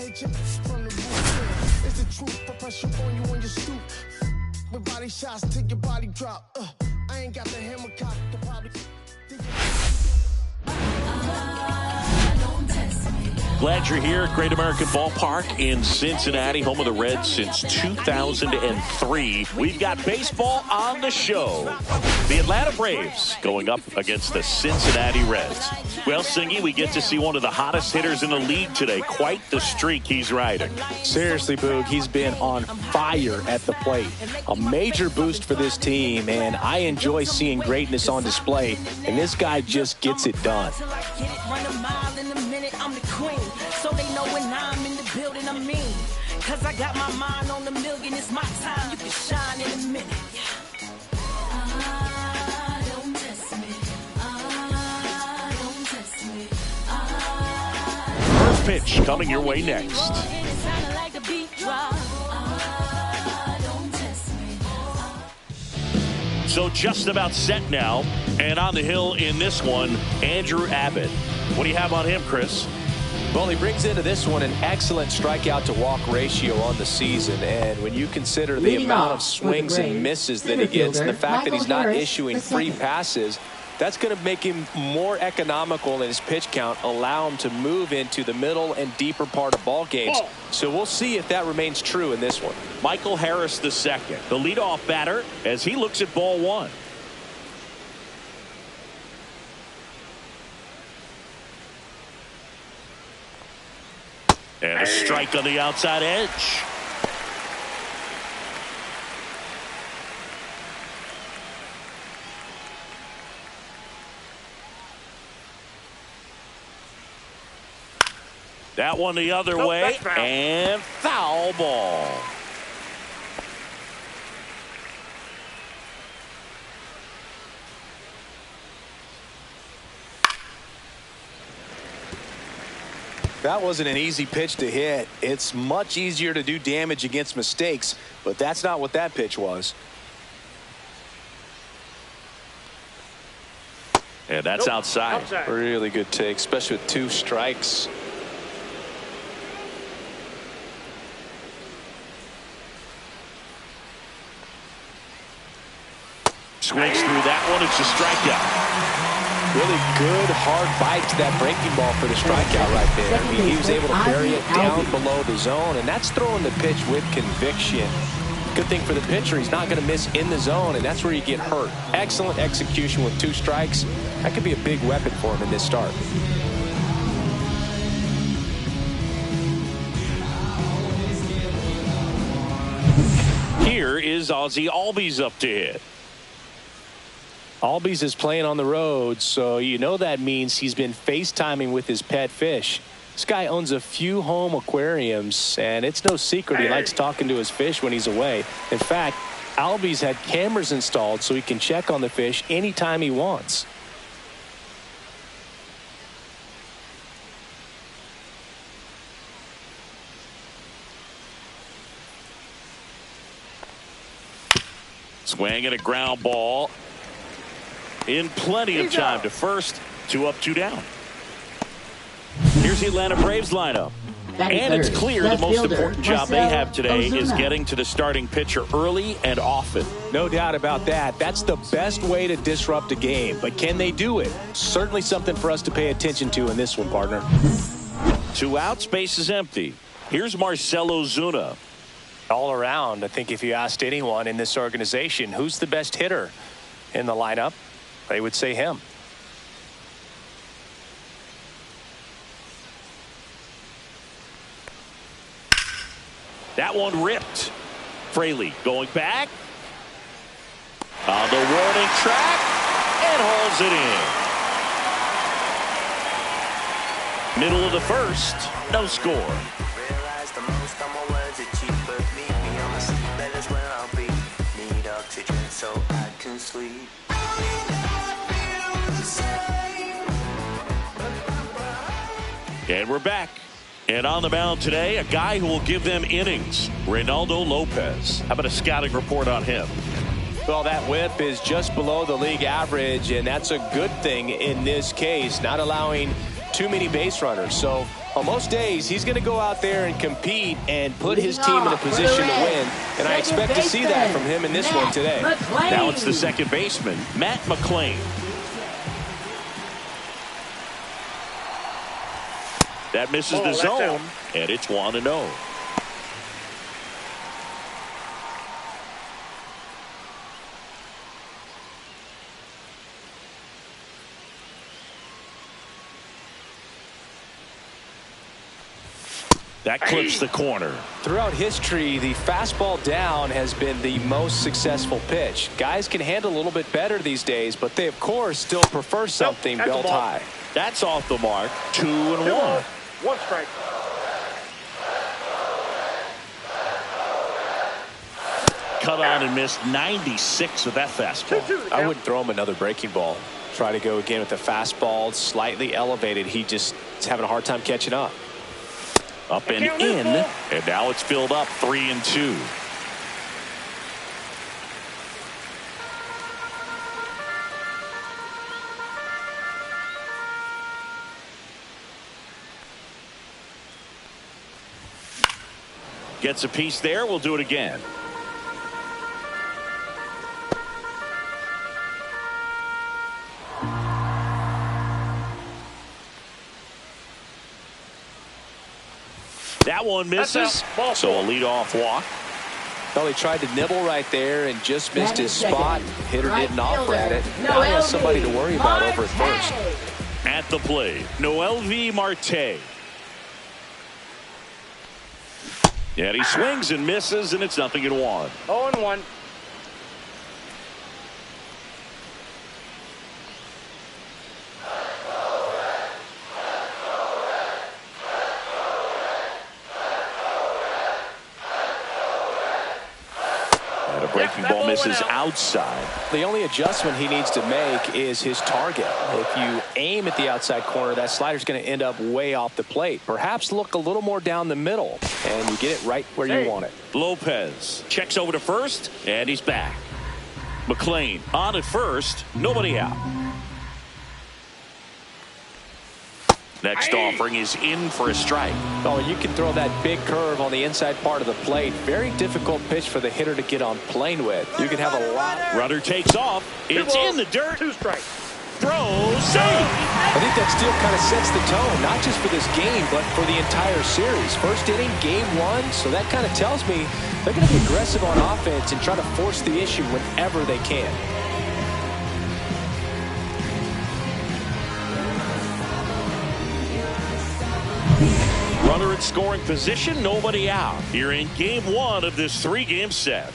hit you from the roof. It's the truth. Put pressure on you on your stoop. With body shots till your body drop. I ain't got the hammer cock to probably. Glad you're here at Great American Ballpark in Cincinnati, home of the Reds since 2003. We've got baseball on the show. The Atlanta Braves going up against the Cincinnati Reds. Well, Singy, we get to see one of the hottest hitters in the league today. Quite the streak he's riding. Seriously, Boog, he's been on fire at the plate. A major boost for this team, and I enjoy seeing greatness on display, and this guy just gets it done. So they know when I'm in the building, I'm mean. Cause I got my mind on the million. It's my time, you can shine in a minute. Don't test me. Don't test me. First pitch coming your way next. So just about set now. And on the hill in this one, Andrew Abbott. What do you have on him, Chris? Well, he brings into this one an excellent strikeout to walk ratio on the season. And when you consider the amount of swings and misses that he gets, and the fact that he's not issuing free passes, that's going to make him more economical in his pitch count, allow him to move into the middle and deeper part of ball games. So we'll see if that remains true in this one. Michael Harris II, the leadoff batter, as he looks at ball one. And a strike on the outside edge. That one the other way, and foul ball. That wasn't an easy pitch to hit. It's much easier to do damage against mistakes, but that's not what that pitch was. And that's outside. Really good take, especially with 2 strikes. Swings through that one. It's a strikeout. Really good, hard bite to that breaking ball for the strikeout right there. I mean, he was able to bury it down below the zone, and that's throwing the pitch with conviction. Good thing for the pitcher, he's not going to miss in the zone, and that's where you get hurt. Excellent execution with 2 strikes. That could be a big weapon for him in this start. Here is Ozzie Albies up to hit. Albies is playing on the road, so you know that means he's been FaceTiming with his pet fish. This guy owns a few home aquariums, and it's no secret he likes talking to his fish when he's away. In fact, Albies had cameras installed so he can check on the fish anytime he wants. Swing and a ground ball. In plenty of time to first. 2 up, 2 down. Here's the Atlanta Braves lineup. And it's clear the most important job they have today is getting to the starting pitcher early and often. No doubt about that. That's the best way to disrupt a game. But can they do it? Certainly something for us to pay attention to in this one, partner. 2 outs, base is empty. Here's Marcell Ozuna. All around, I think if you asked anyone in this organization who's the best hitter in the lineup, they would say him. That one ripped. Fraley going back on the warning track and hauls it in. Middle of the first, no score. And we're back. And on the mound today, a guy who will give them innings, Reynaldo Lopez. How about a scouting report on him? Well, that whip is just below the league average, and that's a good thing in this case, not allowing too many base runners. So on most days, he's going to go out there and compete and put his team in a position to win. And I expect to see that from him in this one today. Now it's the second baseman, Matt McLean. That misses the zone, and it's 1-0. That clips the corner. Throughout history, the fastball down has been the most successful pitch. Guys can handle a little bit better these days, but they, of course, still prefer something belt high. That's off the mark. 2-1. 1 strike. Cut on and missed 96 with that fastball. I wouldn't throw him another breaking ball. Try to go again with the fastball, slightly elevated. He just is having a hard time catching up. Up and in, and now it's filled up 3-2. Gets a piece there. We'll do it again. That one misses, so a leadoff walk. Well, he tried to nibble right there and just missed his spot. Hitter didn't offer at it. Now he has somebody to worry about over at first. At the plate, Noelvi Marte. And he swings and misses, and it's 0-1. 0-1. Breaking ball misses outside. The only adjustment he needs to make is his target. If you aim at the outside corner, that slider's going to end up way off the plate. Perhaps look a little more down the middle, and you get it right where you want it. Lopez checks over to first, and he's back. McLean on at first, nobody out. Next offering is in for a strike. Oh, you can throw that big curve on the inside part of the plate. Very difficult pitch for the hitter to get on plane with. You can have a lot. Runner takes off. It's in the dirt. 2 strikes. Throws. Save. I think that still kind of sets the tone, not just for this game, but for the entire series. First inning, game 1. So that kind of tells me they're going to be aggressive on offense and try to force the issue whenever they can. Runner in scoring position, nobody out. Here in game 1 of this 3-game set.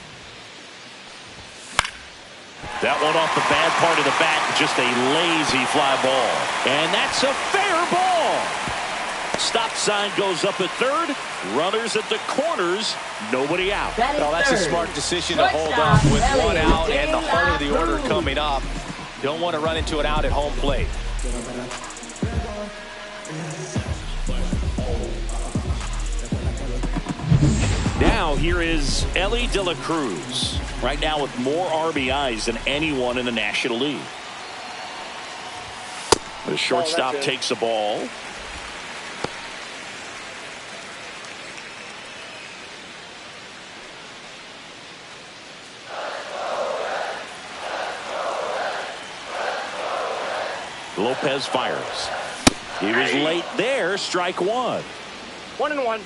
That one off the bad part of the bat, just a lazy fly ball. And that's a fair ball. Stop sign goes up at third. Runners at the corners, nobody out. Well, that's a smart decision to hold up with 1 out and the heart of the order coming up. Don't want to run into an out at home plate. Now here is Elly De La Cruz. Right now with more RBIs than anyone in the National League. The shortstop takes the ball. Lopez fires. He was late there. Strike 1. 1-1.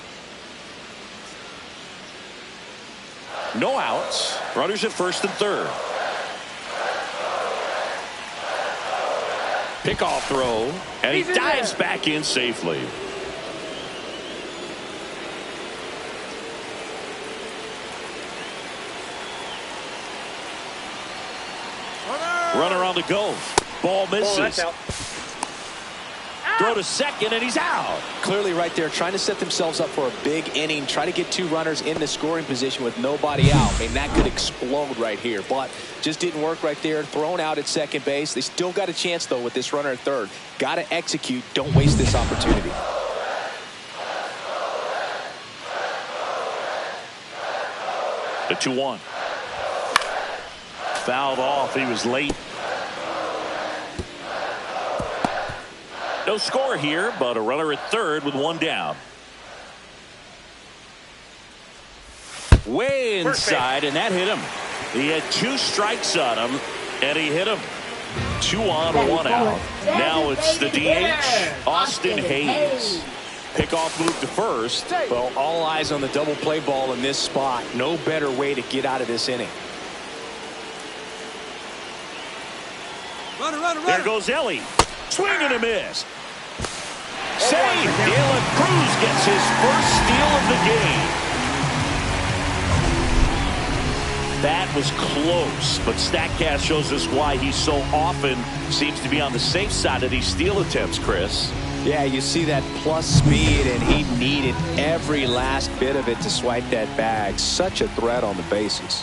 No outs. Runners at first and third. Pickoff throw. And he dives back in safely. Runner on the go. Ball misses. Throw to second, and he's out. Clearly right there trying to set themselves up for a big inning. Try to get 2 runners in the scoring position with nobody out. I mean, that could explode right here. But just didn't work right there. Thrown out at second base. They still got a chance, though, with this runner at third. Got to execute. Don't waste this opportunity. The 2-1. Fouled off. He was late. No score here, but a runner at third with one down. Way inside, and that hit him. He had 2 strikes on him, and he hit him. 2 on, 1 out. Now it's the DH, Austin Hayes. Pickoff move to first. Well, all eyes on the double play ball in this spot. No better way to get out of this inning. Runner. There goes Ellie. Swing and a miss. Save. Dylan Cruz gets his first steal of the game. That was close, but StatCast shows us why he so often seems to be on the safe side of these steal attempts, Chris. Yeah, you see that plus speed, and he needed every last bit of it to swipe that bag. Such a threat on the bases.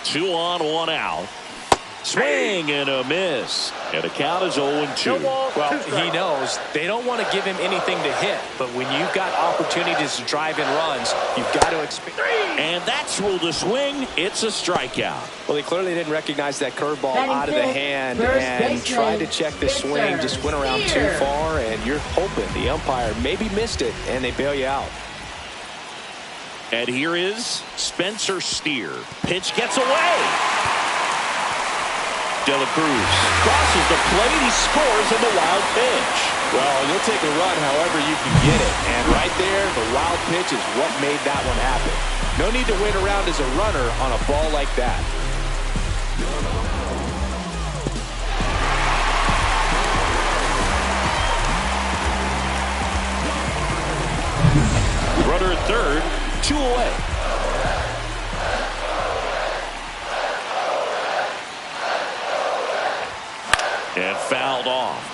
2 on, 1 out. Swing and a miss. And the count is 0-2. Well, he knows they don't want to give him anything to hit, but when you've got opportunities to drive in runs, you've got to expect. And that's ruled a swing. It's a strikeout. Well, he clearly didn't recognize that curveball out of the hand and tried to check the swing. Just went around too far, and you're hoping the umpire maybe missed it, and they bail you out. And here is Spencer Steer. Pitch gets away. De La Cruz crosses the plate. He scores in the wild pitch. Well, you'll take a run however you can get it. And right there, the wild pitch is what made that one happen. No need to wait around as a runner on a ball like that. Runner at third, 2 away. And fouled off.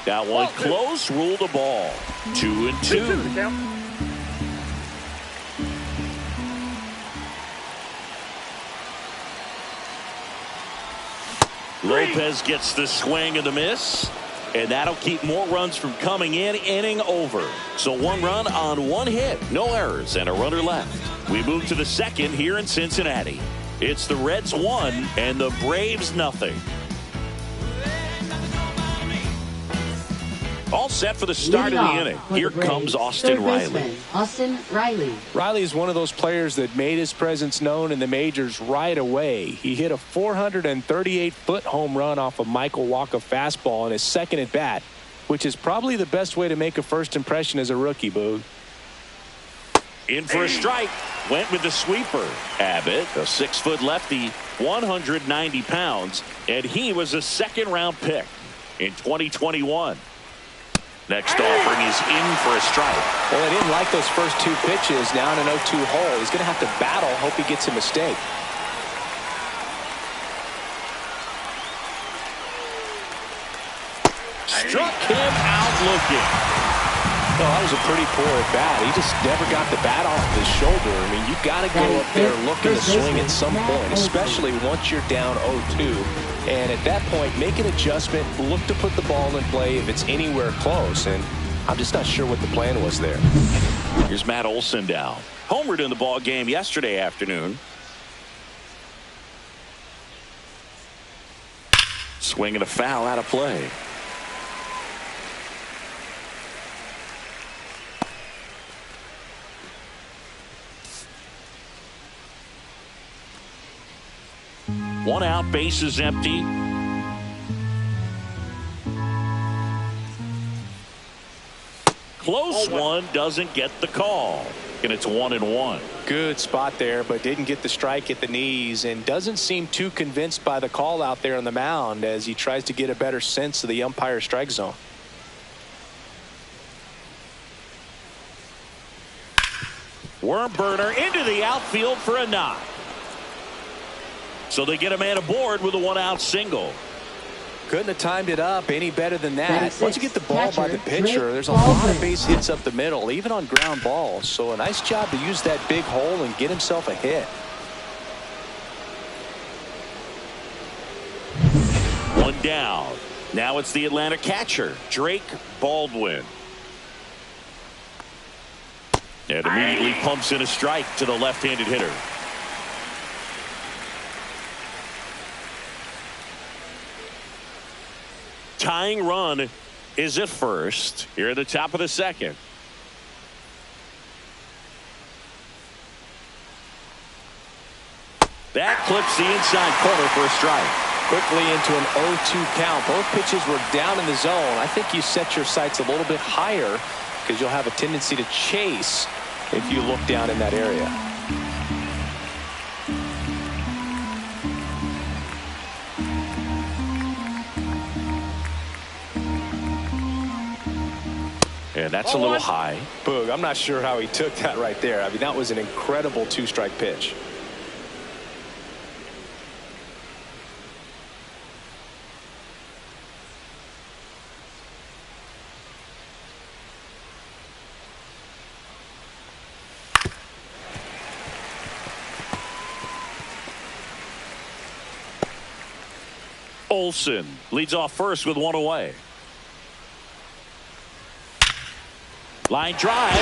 That one close, ruled the ball. 2-2. Lopez gets the swing and the miss, and that'll keep more runs from coming in. Inning over. So 1 run on 1 hit, no errors, and a runner left. We move to the second here in Cincinnati. It's the Reds 1 and the Braves nothing. All set for the start of the inning. Here comes Austin Riley. Riley is one of those players that made his presence known in the majors right away. He hit a 438-foot home run off a Michael Wacha fastball in his second at bat, which is probably the best way to make a first impression as a rookie, Boog. In for a strike. Went with the sweeper. Abbott, a 6-foot lefty, 190 pounds, and he was a 2nd-round pick in 2021. Next offering is in for a strike. Well, I didn't like those first 2 pitches. Now in an 0-2 hole. He's going to have to battle. Hope he gets a mistake. Struck him out looking. Well, that was a pretty poor at bat. He just never got the bat off his shoulder. I mean, you got to go up there looking to swing at some point, especially once you're down 0-2. And at that point, make an adjustment, look to put the ball in play if it's anywhere close. And I'm just not sure what the plan was there. Here's Matt Olson down. Homered in the ball game yesterday afternoon. Swing and a foul out of play. One out, bases empty. Close one, doesn't get the call. And it's 1-1. Good spot there, but didn't get the strike at the knees and doesn't seem too convinced by the call out there on the mound as he tries to get a better sense of the umpire's strike zone. Worm burner into the outfield for a knock. So they get a man aboard with a 1-out single. Couldn't have timed it up any better than that. Once you get the ball by the pitcher, Drake there's a lot of base hits up the middle, even on ground balls. So a nice job to use that big hole and get himself a hit. One down. Now it's the Atlanta catcher, Drake Baldwin. And immediately pumps in a strike to the left-handed hitter. Tying run is at first here at the top of the second. That clips the inside corner for a strike. Quickly into an 0-2 count. Both pitches were down in the zone. I think you set your sights a little bit higher because you'll have a tendency to chase if you look down in that area. And that's a little high. Boog, I'm not sure how he took that right there. I mean, that was an incredible two-strike pitch. Olsen leads off first with one away. Line drive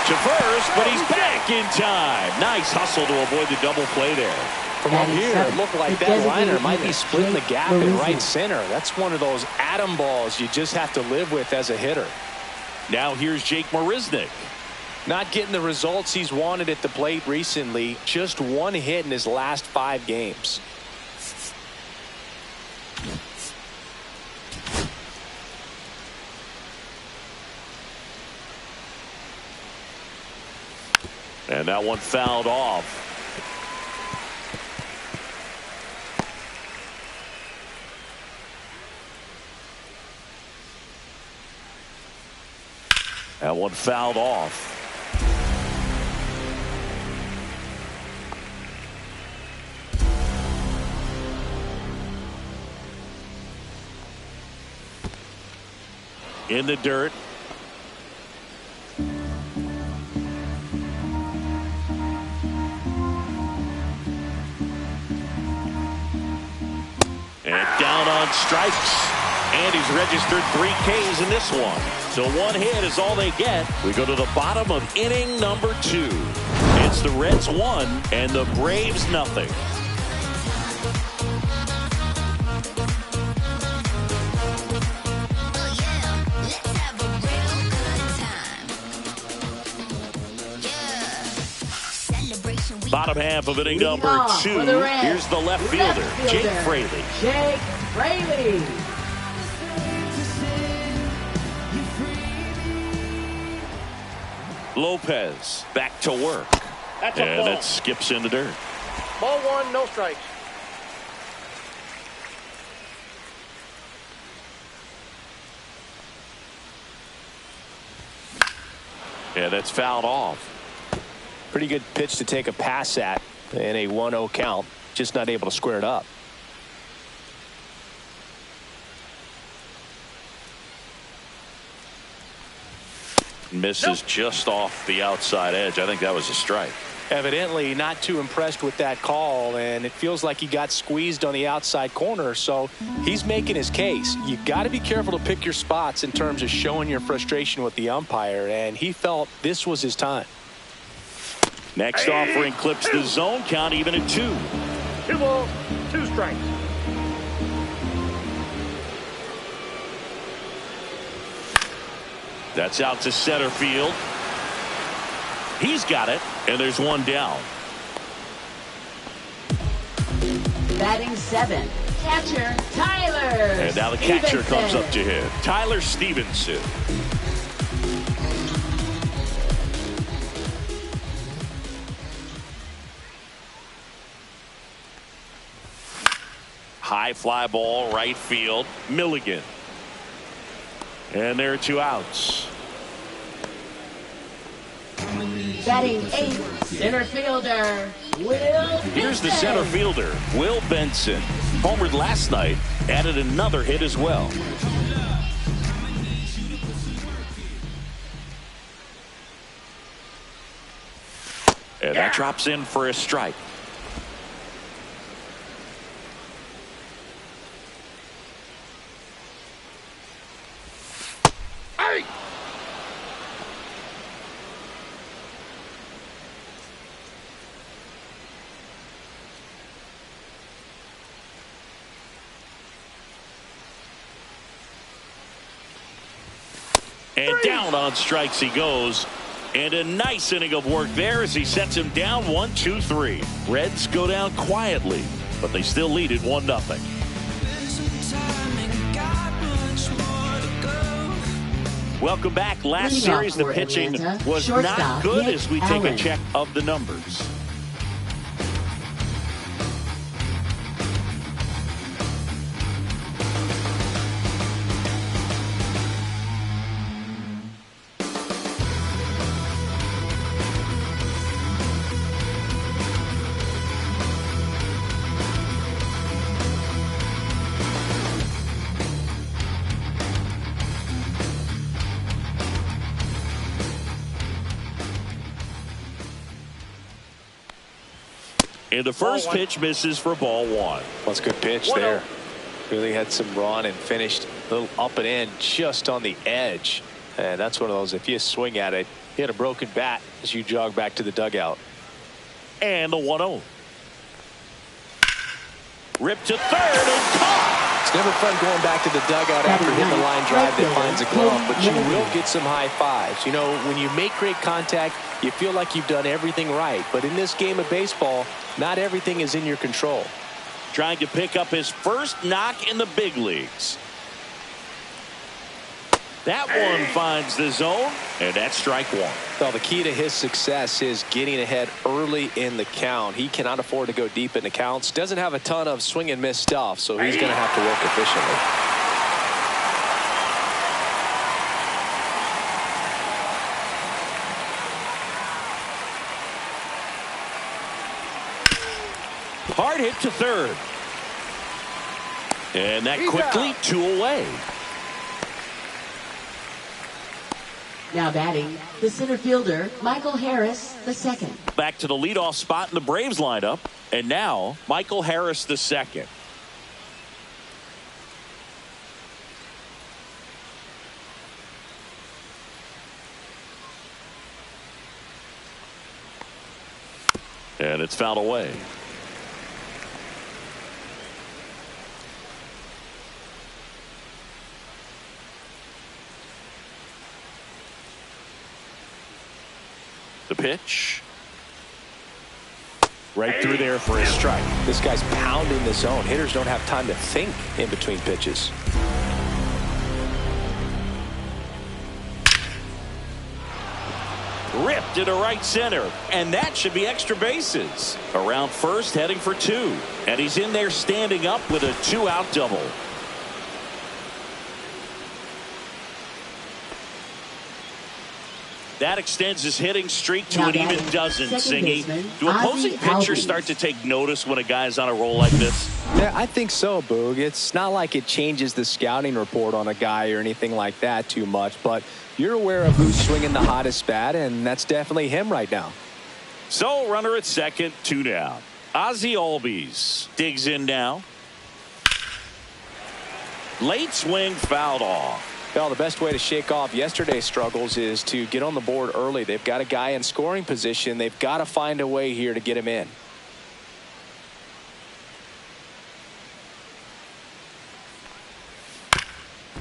to first, but he's back in time. Nice hustle to avoid the double play there. From up here, it looked like that liner might be splitting the gap in right center. That's one of those atom balls you just have to live with as a hitter. Now here's Jake Marisnick. Not getting the results he's wanted at the plate recently. Just one hit in his last 5 games. And that one fouled off. That one fouled off. In the dirt. And down on strikes. And he's registered 3 Ks in this one. So 1 hit is all they get. We go to the bottom of inning number 2. It's the Reds 1 and the Braves nothing. Bottom half of inning number 2. Here's the left fielder, Jake Fraley. Jake Fraley. Lopez back to work. That's a And ball. it skips in the dirt. Ball 1, no strikes. And it's fouled off. Pretty good pitch to take a pass at in a 1-0 count. Just not able to square it up. Misses just off the outside edge. I think that was a strike. Evidently not too impressed with that call, and it feels like he got squeezed on the outside corner, so he's making his case. You got to be careful to pick your spots in terms of showing your frustration with the umpire, and he felt this was his time. Next offering clips the zone count even at 2. 2 balls, 2 strikes. That's out to center field. He's got it, and there's 1 down. Batting 7. Catcher Tyler. And now the catcher comes up to him, Tyler Stevenson. High fly ball, right field, Milligan. And there are 2 outs. Batting 8. Center fielder Will Here's the center fielder, Will Benson. Homered last night, added another hit as well. And that drops in for a strike. And down on strikes he goes. And a nice inning of work there as he sets him down 1-2-3. Reds go down quietly, but they still lead it 1-0. Welcome back. Last series, the pitching was not good as we take a check of the numbers. And the first pitch misses for ball one. That's a good pitch there. Really had some run and finished a little up and in just on the edge. And that's one of those, if you swing at it, you hit a broken bat as you jog back to the dugout. And the 1-0. Ripped to third and caught. It's never fun going back to the dugout after hitting the line drive that finds a glove, but you will get some high fives. You know, when you make great contact, you feel like you've done everything right. But in this game of baseball, not everything is in your control. Trying to pick up his first knock in the big leagues. That one finds the zone, and that's strike one. Well, the key to his success is getting ahead early in the count. He cannot afford to go deep in the counts. Doesn't have a ton of swing and miss stuff, so he's going to have to work efficiently. Hard hit to third. And that quickly 2 away. Now batting, the center fielder, Michael Harris, the second. Back to the leadoff spot in the Braves lineup. And now, Michael Harris, the second. And it's fouled away. The pitch. Right through there for a strike. This guy's pounding the zone. Hitters don't have time to think in between pitches. Ripped into right center. And that should be extra bases. Around first, heading for two. And he's in there standing up with a 2-out double. That extends his hitting streak to an even dozen. Singy, do opposing pitchers start to take notice when a guy's on a roll like this? Yeah, I think so, Boog. It's not like it changes the scouting report on a guy or anything like that too much, but you're aware of who's swinging the hottest bat, and that's definitely him right now. So, runner at second, 2 down. Ozzie Albies digs in now. Late swing fouled off. Well, the best way to shake off yesterday's struggles is to get on the board early. They've got a guy in scoring position. They've got to find a way here to get him in.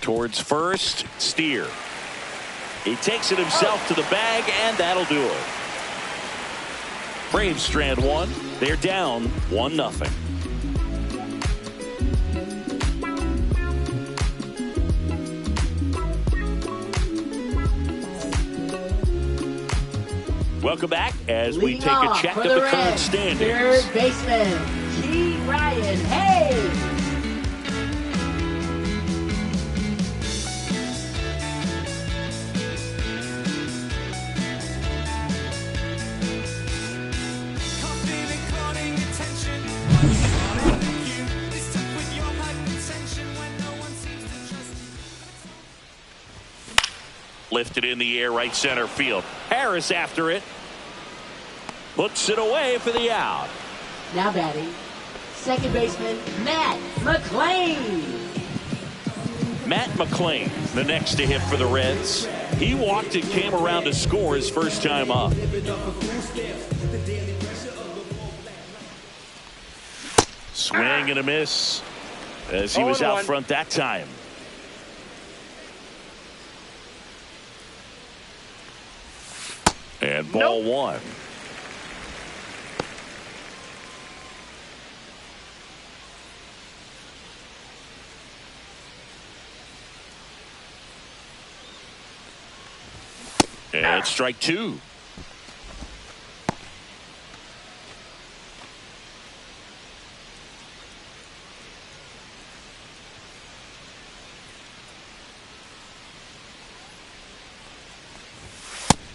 Towards first, Steer. He takes it himself to the bag, and that'll do it. Braves strand one. They're down 1-0. Welcome back as we take a check of the current standings. Third baseman, G. Ryan Hayes. Lifted in the air, right center field. Harris after it. Puts it away for the out. Now batting, second baseman Matt McLean. Matt McLean, the next to hit for the Reds. He walked and came around to score his first time up. Swing and a miss as he was out front that time. And ball one. And strike two.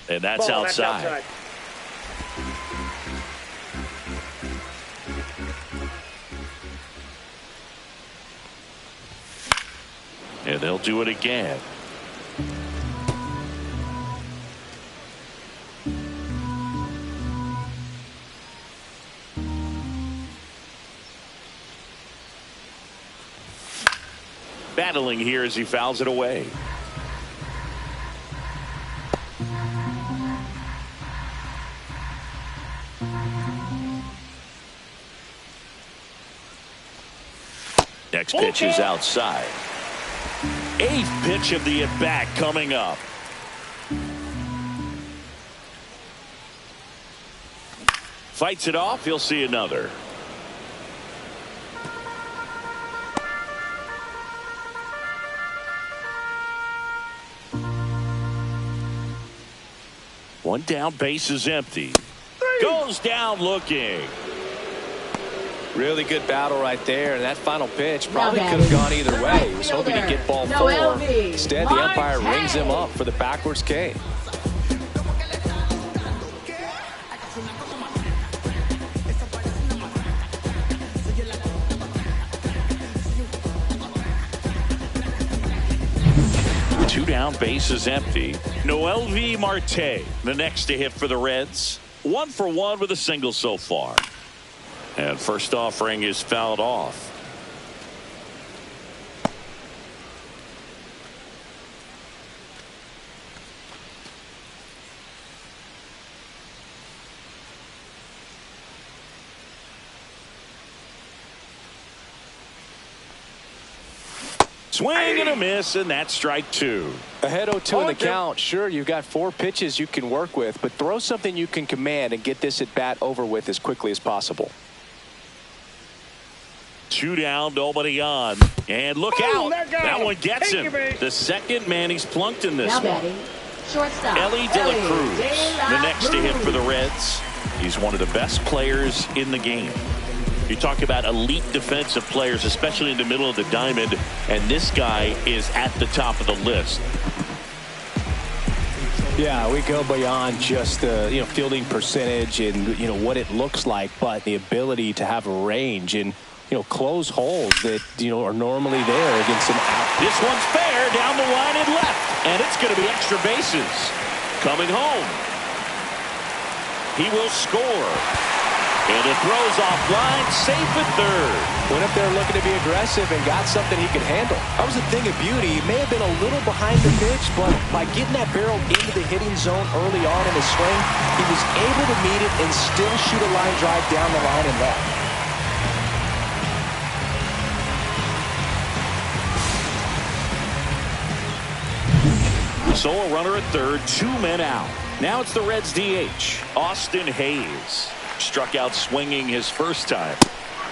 And that's outside. And they'll do it again. Battling here as he fouls it away. Next pitch is outside. Eighth pitch of the at-bat coming up. Fights it off. He'll see another. One down, base is empty. Goes down looking. Really good battle right there, and that final pitch probably could have gone either way. He was hoping to get ball four. Instead, the umpire rings him up for the backwards K. Two down, base is empty. Noelvi Marte, the next to hit for the Reds. 1 for 1 with a single so far. And first offering is fouled off. Swing and a miss, and that's strike two. Ahead 0-2 in the count. Sure, you've got 4 pitches you can work with, but throw something you can command and get this at bat over with as quickly as possible. 2 down, nobody on. And look out. That one gets him. The second man he's plunked in this now one. Batting, shortstop. Ellie De La Cruz, the next to hit for the Reds. He's one of the best players in the game. You talk about elite defensive players, especially in the middle of the diamond, and this guy is at the top of the list. Yeah, we go beyond just the fielding percentage and what it looks like, but the ability to have a range and close holes that are normally there against an out. This one's fair down the line and left, and it's going to be extra bases. Coming home, he will score. And it throws offline, safe at third. Went up there looking to be aggressive and got something he could handle. That was a thing of beauty. He may have been a little behind the pitch, but by getting that barrel into the hitting zone early on in his swing, he was able to meet it and still shoot a line drive down the line and left. So a runner at third, 2 men out. Now it's the Reds DH, Austin Hayes. Struck out swinging his first time.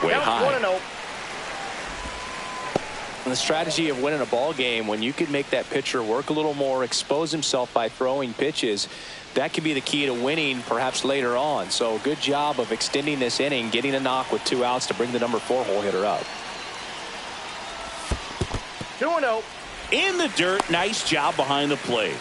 Way high. 1-0. And the strategy of winning a ball game, when you can make that pitcher work a little more, expose himself by throwing pitches, that can be the key to winning perhaps later on. So good job of extending this inning, getting a knock with 2 outs to bring the number 4 hole hitter up. 2-0. In the dirt, nice job behind the plate.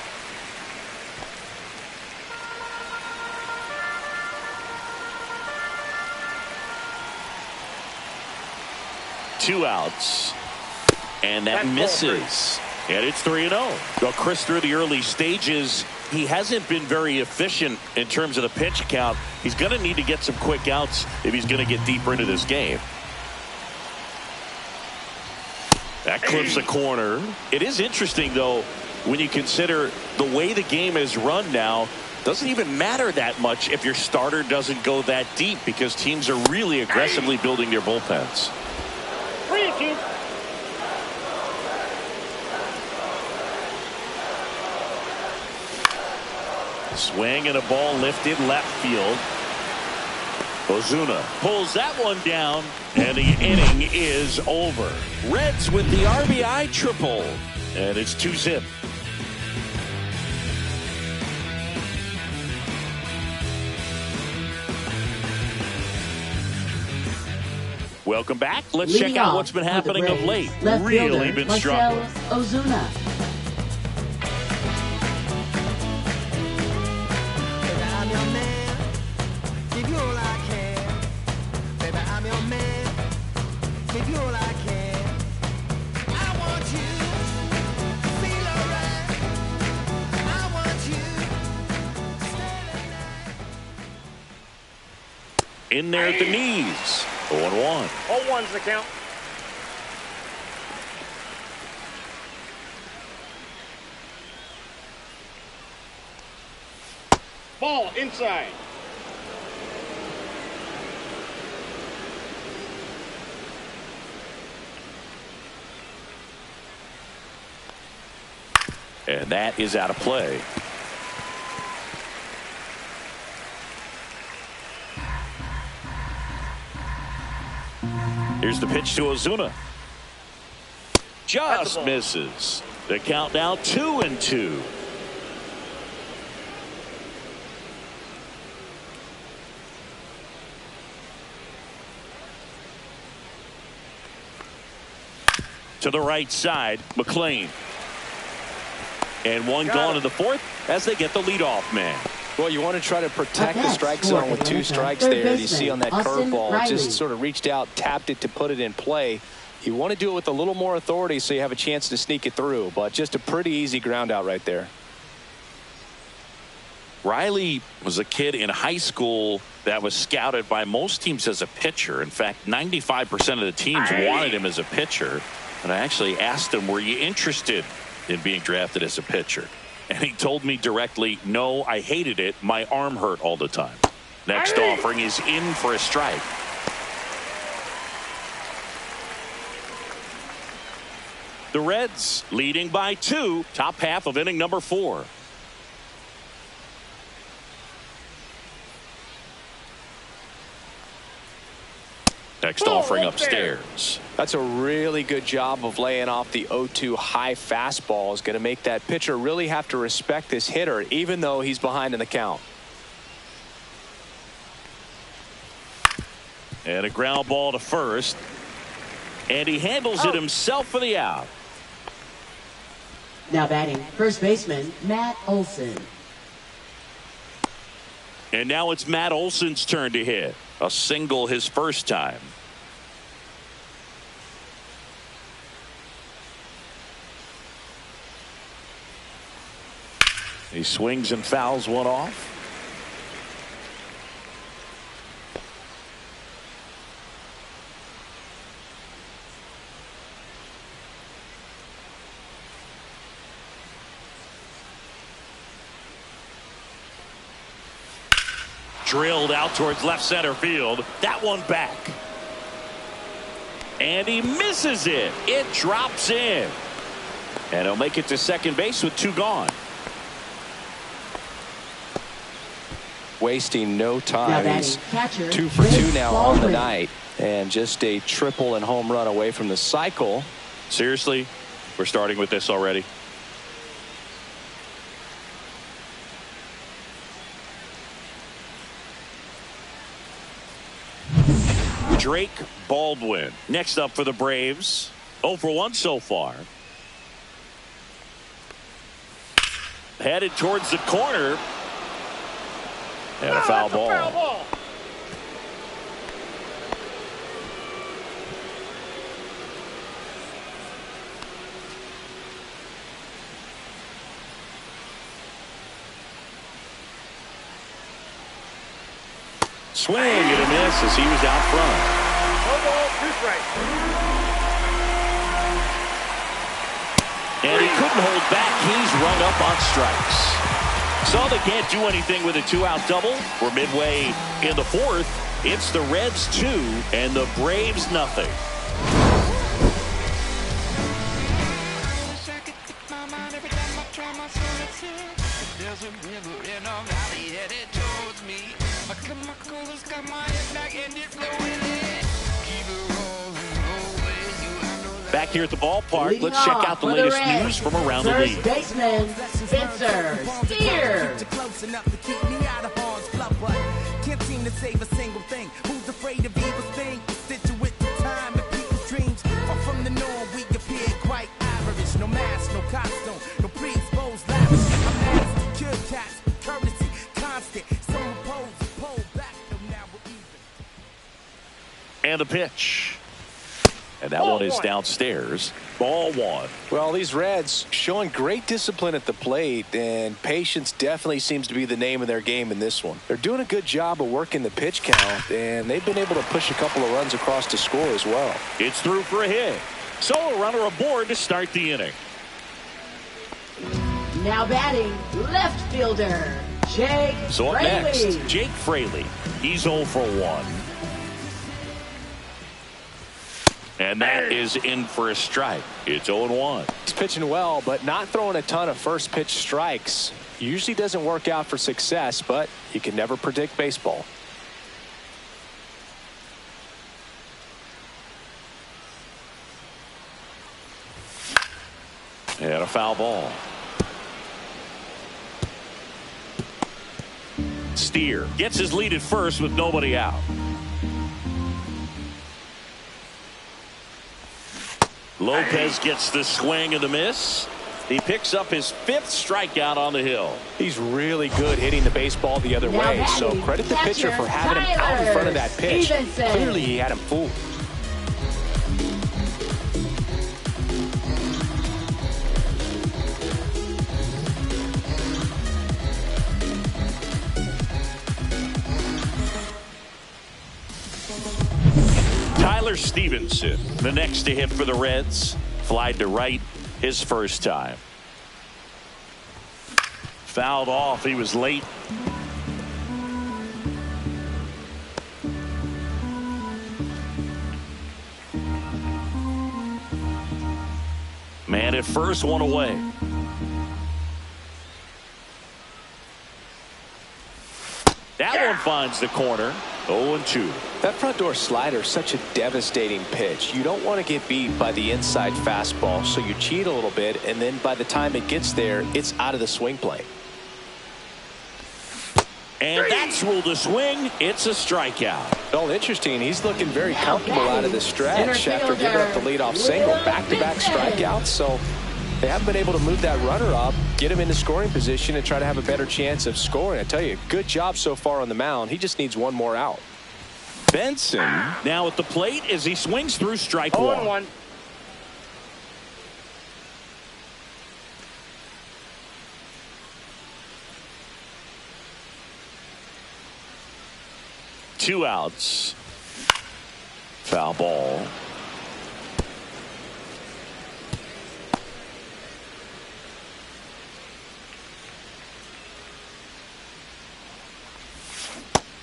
Two outs, and that misses. And it's 3-0. Well, Chris, through the early stages, he hasn't been very efficient in terms of the pitch count. He's going to need to get some quick outs if he's going to get deeper into this game. That clips a corner. It is interesting, though, when you consider the way the game is run now. Doesn't even matter that much if your starter doesn't go that deep, because teams are really aggressively building their bullpens. 3-2. Swing and a ball lifted left field. Ozuna pulls that one down, and the inning is over. Reds with the RBI triple, and it's 2-zip. Welcome back. Let's check out what's been happening of late. Really been struggling. Ozuna. In there at the knees. 0-1. 0-1's the count. Ball inside. And that is out of play. Here's the pitch to Ozuna. Just misses. The count now 2-2. To the right side, McLean. And one gone in the fourth as they get the leadoff man. Well, you want to try to protect the strike zone with 2 strikes there. You see on that curveball, just sort of reached out, tapped it to put it in play. You want to do it with a little more authority so you have a chance to sneak it through, but just a pretty easy ground out right there. Riley was a kid in high school that was scouted by most teams as a pitcher. In fact, 95% of the teams wanted him as a pitcher. And I actually asked him, were you interested in being drafted as a pitcher? And he told me directly, no, I hated it. My arm hurt all the time. Next offering is in for a strike. The Reds leading by 2, top half of inning number 4. Next offering upstairs. That's a really good job of laying off the 0-2 high fastball. Is going to make that pitcher really have to respect this hitter, even though he's behind in the count. And a ground ball to first. And he handles it himself for the out. Now batting, first baseman, Matt Olson. And now it's Matt Olson's turn to hit. A single his first time. He swings and fouls one off. Drilled out towards left center field. That one back. And he misses it. It drops in. And he'll make it to second base with 2 gone. Wasting no time. He's 2 for 2 now on the night. And just a triple and home run away from the cycle. Seriously? We're starting with this already? Drake Baldwin next up for the Braves. 0 for 1 so far. Headed towards the corner. And a foul ball. Swing and a miss as he was out front. No ball, 2 strikes. And he couldn't hold back. He's rung up on strikes. So they can't do anything with a 2-out double. We're midway in the 4th. It's the Reds 2 and the Braves nothing. Back here at the ballpark, let's check out the latest news from around the league. First baseman, Spencer Steer. Can't seem to save a single thing. Who's afraid of evil thing? Situate the time and people's dreams. Far from the norm, we appear quite average. No mask, no costume, no pre-exposed lavish. I'm asked to kill cats, courtesy, constant. Some pose back, now we're even. And the pitch. And that one is downstairs. Ball 1. Well, these Reds showing great discipline at the plate, and patience definitely seems to be the name of their game in this one. They're doing a good job of working the pitch count, and they've been able to push a couple of runs across to score as well. It's through for a hit. So a runner aboard to start the inning. Now batting, left fielder, Jake So up Fraley. next, Jake Fraley. He's 0 for 1. And that is in for a strike. It's 0-1. He's pitching well, but not throwing a ton of first pitch strikes. Usually doesn't work out for success, but you can never predict baseball. And a foul ball. Steer gets his lead at first with nobody out. Lopez gets the swing and the miss. He picks up his 5th strikeout on the hill. He's really good hitting the baseball the other way, so credit the pitcher for having him out in front of that pitch. Stevenson. Clearly he had him fooled. Tyler Stevenson, the next to hit for the Reds. Flied to right his first time. Fouled off. He was late. Man at first, one away. That one finds the corner. 0-2. That front door slider is such a devastating pitch. You don't want to get beat by the inside fastball, so you cheat a little bit, and then by the time it gets there, it's out of the swing plane. And that's ruled a swing. It's a strikeout. Well, interesting. He's looking very comfortable out of the stretch after giving up the leadoff single. Back-to-back strikeouts, so they haven't been able to move that runner up, get him into scoring position, and try to have a better chance of scoring. I tell you, good job so far on the mound. He just needs one more out. Benson now at the plate as he swings through strike 1. 0-1. Two outs. Foul ball.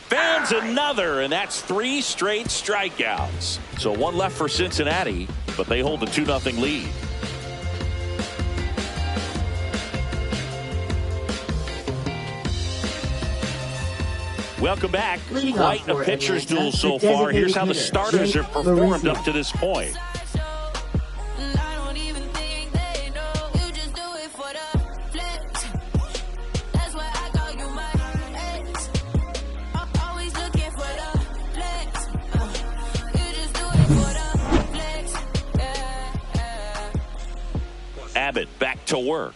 Fans another, and that's 3 straight strikeouts. So one left for Cincinnati, but they hold a 2-0 lead. Welcome back. Quite a pitcher's duel so far. Here's how the starters have performed up to this point. Abbott back to work.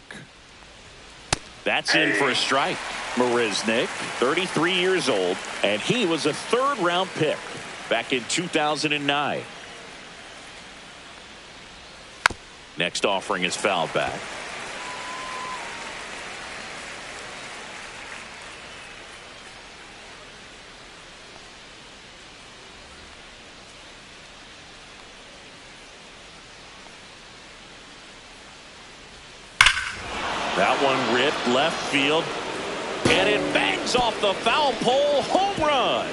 That's in for a strike. Marisnick, 33 years old, and he was a 3rd-round pick back in 2009. Next offering is fouled back. That one ripped left field. And it bangs off the foul pole. Home run.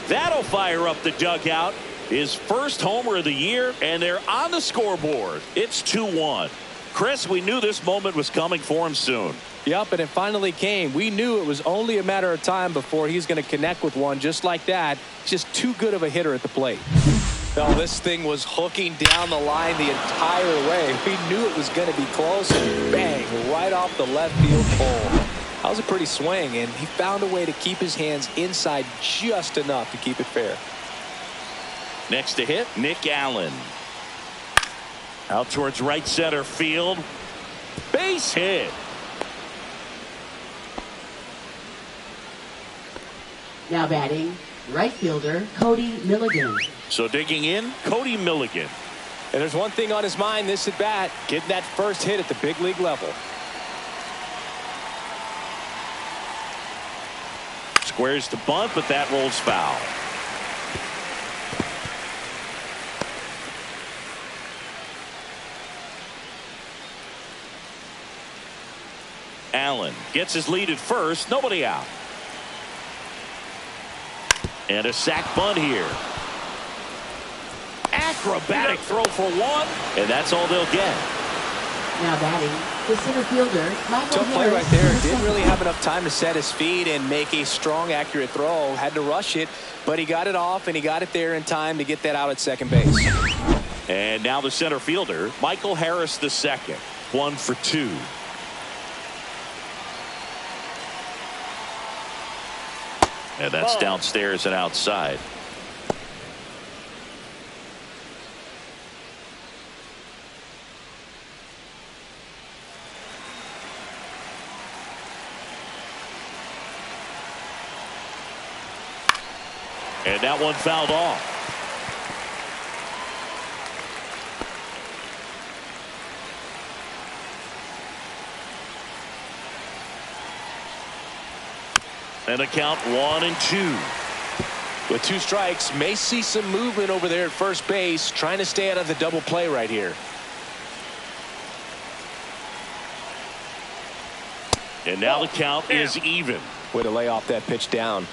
That'll fire up the dugout. His first homer of the year, and they're on the scoreboard. It's 2-1. Chris, we knew this moment was coming for him soon. Yep, and it finally came. We knew it was only a matter of time before he's going to connect with one just like that. Just too good of a hitter at the plate. Well, this thing was hooking down the line the entire way. We knew it was going to be close, and bang, right off the left field pole. That was a pretty swing, and he found a way to keep his hands inside just enough to keep it fair. Next to hit, Nick Allen. Out towards right center field. Base hit. Now batting, right fielder Cody Milligan. So digging in, Cody Milligan. And there's one thing on his mind this at bat, getting that first hit at the big league level. Squares to bunt, but that rolls foul. Allen gets his lead at first. Nobody out. And a sac bunt here. Acrobatic throw for one. And that's all they'll get. Now batting, the center fielder Michael Tough play Harris, right there. the Didn't really second. have enough time to set his feet and make a strong, accurate throw. Had to rush it, but he got it off, and he got it there in time to get that out at second base. And now the center fielder, Michael Harris the second. 1 for 2. And that's downstairs and outside. And that one fouled off. And a count 1-2. With 2 strikes, may see some movement over there at first base, trying to stay out of the double play right here. And now the count is even. Way to lay off that pitch down.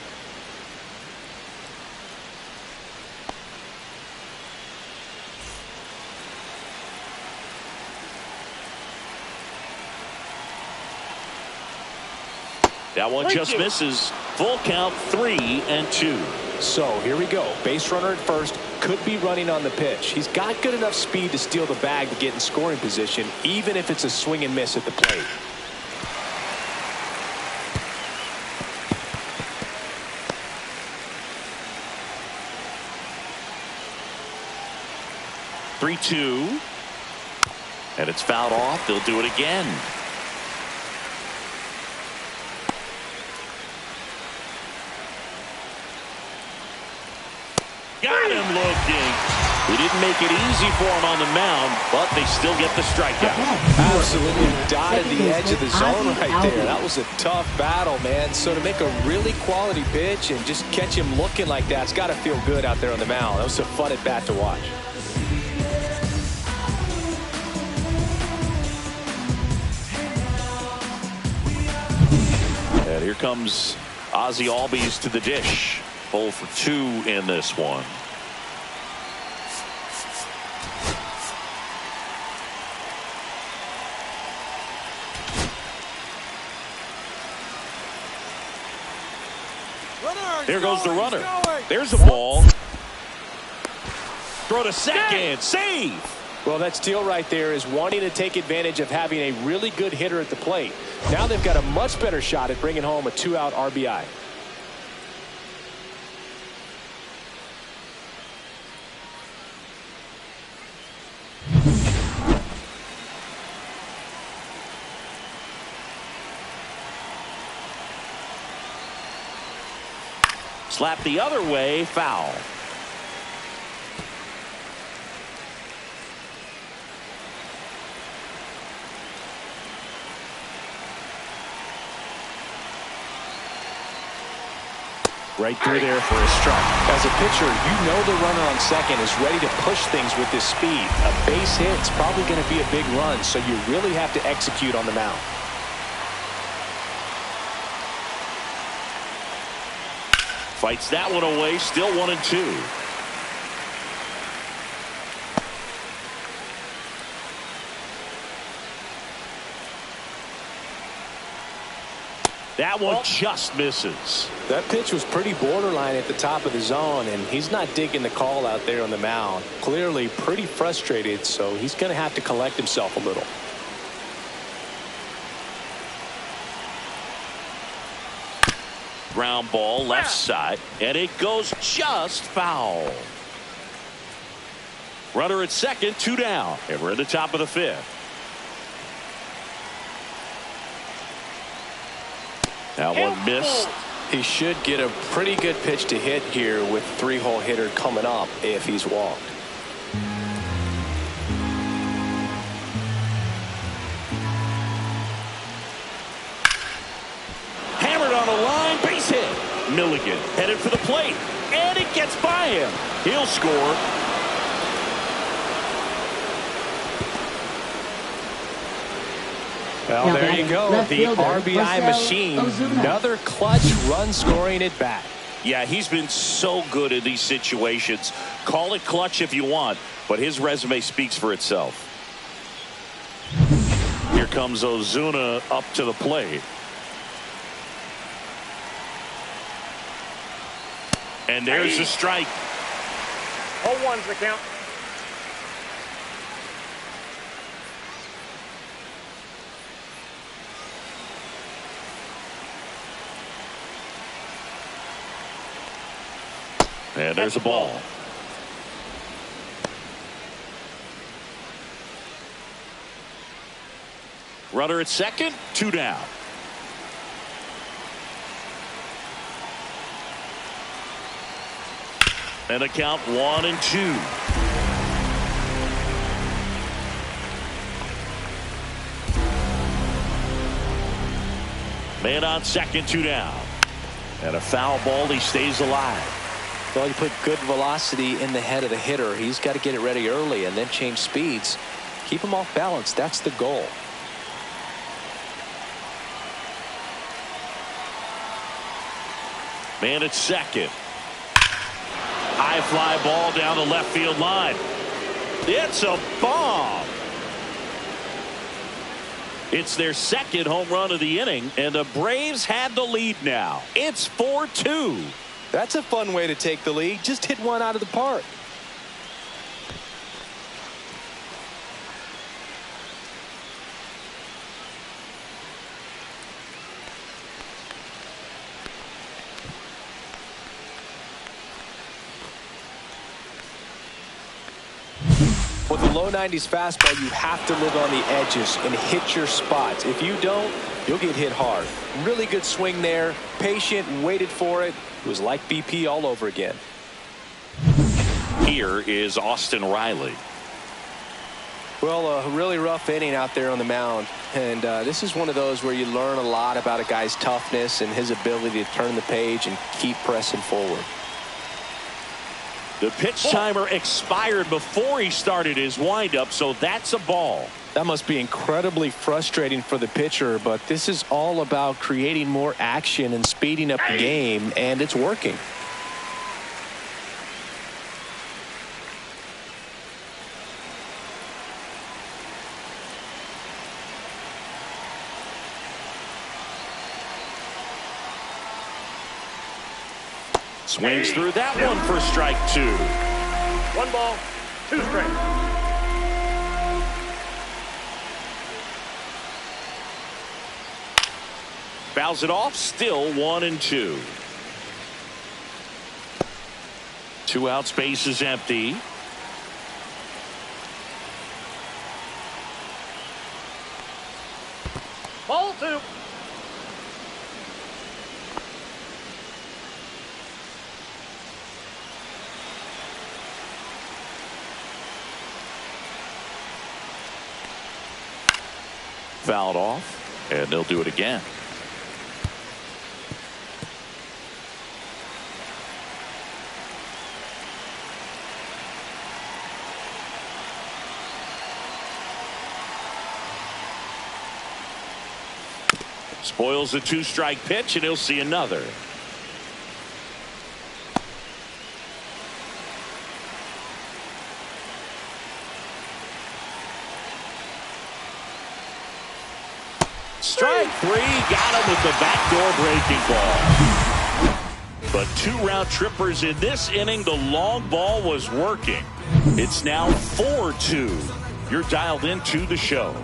That one just misses. Full count 3-2. So here we go. Base runner at first, could be running on the pitch. He's got good enough speed to steal the bag to get in scoring position, even if it's a swing and miss at the plate. (3-2). And it's fouled off. They'll do it again. Got him looking. He didn't make it easy for him on the mound, but they still get the strikeout. Absolutely dotted the edge of the zone right there. That was a tough battle, man. So to make a really quality pitch and just catch him looking like that, it's got to feel good out there on the mound. That was a fun at bat to watch. And here comes Ozzie Albies to the dish. 0 for 2 in this one. Here goes the runner. There's a ball. Throw to second. Save. Well, that steal right there is wanting to take advantage of having a really good hitter at the plate. Now they've got a much better shot at bringing home a 2-out RBI. Slap the other way, foul. Right through there for a strike. As a pitcher, you know the runner on second is ready to push things with this speed. A base hit is probably going to be a big run, so you really have to execute on the mound. Fights that one away. Still 1-2. That one just misses. That pitch was pretty borderline at the top of the zone, and he's not digging the call out there on the mound. Clearly pretty frustrated, so he's going to have to collect himself a little. Ground ball left side, and it goes just foul. Runner at second, 2 down, and we're in the top of the 5th. That one missed. He should get a pretty good pitch to hit here with 3-hole hitter coming up if he's walked. Hammered on a line, base hit. Milligan headed for the plate, and it gets by him. He'll score. Well, there you go. The RBI machine. Another clutch run scoring at bat. Yeah, he's been so good in these situations. Call it clutch if you want, but his resume speaks for itself. Here comes Ozuna up to the plate. And there's the strike. 0-1's the count. And there's a ball. Runner at second, 2 down. And a count 1-2. Man on second, 2 down. And a foul ball, he stays alive. Well, you put good velocity in the head of the hitter. He's got to get it ready early and then change speeds. Keep him off balance. That's the goal. Man at second. High fly ball down the left field line. It's a bomb. It's their second home run of the inning, and the Braves had the lead now. It's 4-2. That's a fun way to take the lead. Just hit one out of the park. With the low 90s fastball, you have to live on the edges and hit your spots. If you don't, you'll get hit hard. Really good swing there. Patient, waited for it. It was like BP all over again. Here is Austin Riley. Well, a really rough inning out there on the mound. And this is one of those where you learn a lot about a guy's toughness and his ability to turn the page and keep pressing forward. The pitch timer expired before he started his windup, so that's a ball. That must be incredibly frustrating for the pitcher, but this is all about creating more action and speeding up the game, and it's working. Swings through that one for strike 2. 1 ball, 2 strikes. Fouls it off, still 1-2. 2 out, space is empty. Ball 2. Fouled off, and they'll do it again. Spoils the 2-strike pitch, and he'll see another. Strike three, got him with the backdoor breaking ball. But 2 round trippers in this inning. The long ball was working. It's now 4-2. You're dialed into the show.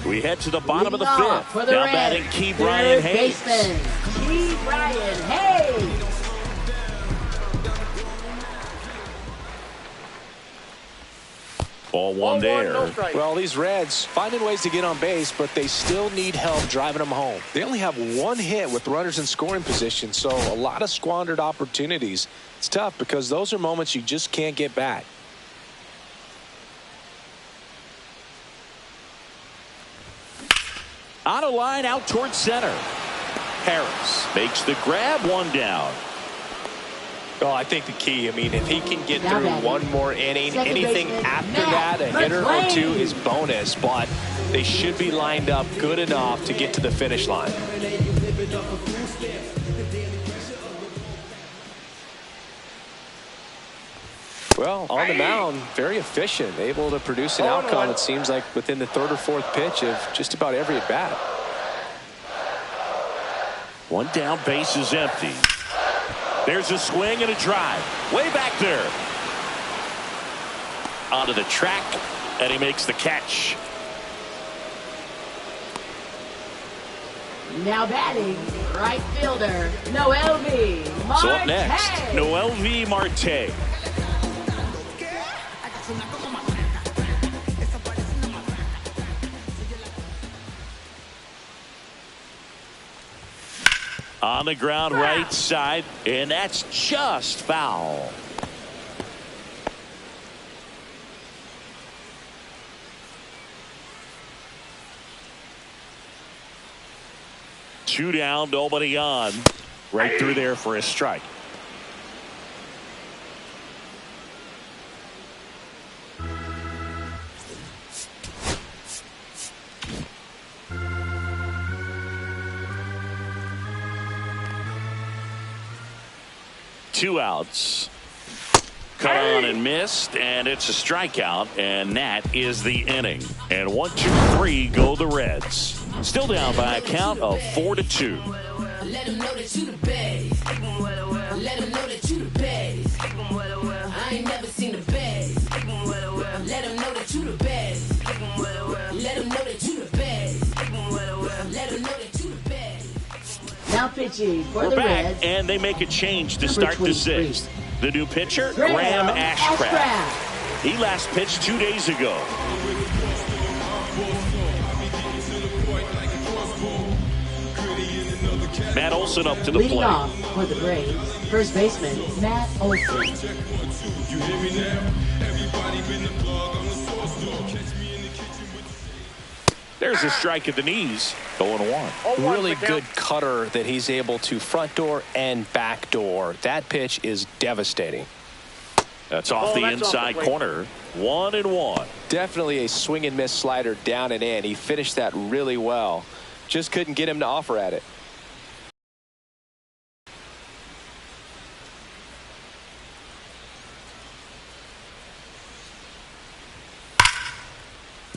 We head to the bottom of the 5th. Now batting Key Brian Hayes. Key Brian Hayes. Ball one there. Well, these Reds finding ways to get on base, but they still need help driving them home. They only have 1 hit with runners in scoring position, so a lot of squandered opportunities. It's tough because those are moments you just can't get back. On a line out towards center. Harris makes the grab, 1 down. Oh, I think the key, if he can get through 1 more inning, anything after that, a hitter or 2 is bonus, but they should be lined up good enough to get to the finish line. Well, on the mound, very efficient, able to produce an outcome, it seems like, within the 3rd or 4th pitch of just about every at-bat. 1 down, base is empty. There's a swing and a drive. Way back there. Onto the track, and he makes the catch. Now batting, right fielder, Noel V. Marte. So up next, Noel V. Marte. On the ground, right side, and that's just foul. Two down, nobody on. Right through there for a strike. Two outs. Cut on and missed, and it's a strikeout, and that is the inning. And 1, 2, 3 go the Reds. Still down by a count of 4-2. Let them know that you the best. Let them know that you the best. I ain't never seen the best. Let them know that you the best. Let them know that you the best. Let them know that you the best. Now pitching for We're the back, Reds. and they make a change to Number start the 23. 6th. The new pitcher, Graham Ashcraft. He last pitched 2 days ago. Matt Olson up to the Leading plate. off for the Braves, first baseman Matt Olson. There's a strike at the knees. 0-1. Really good cutter that he's able to front door and back door. That pitch is devastating. That's off the inside corner. 1-1. Definitely a swing and miss slider down and in. He finished that really well. Just couldn't get him to offer at it.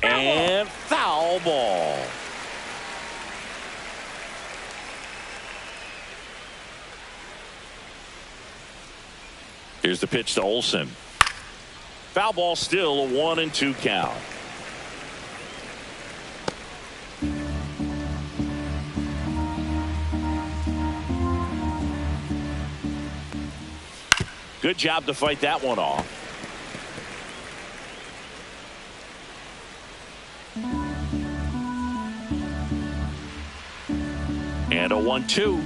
And foul ball. Here's the pitch to Olson. Foul ball, still a 1-2 count. Good job to fight that one off. And a 1-2.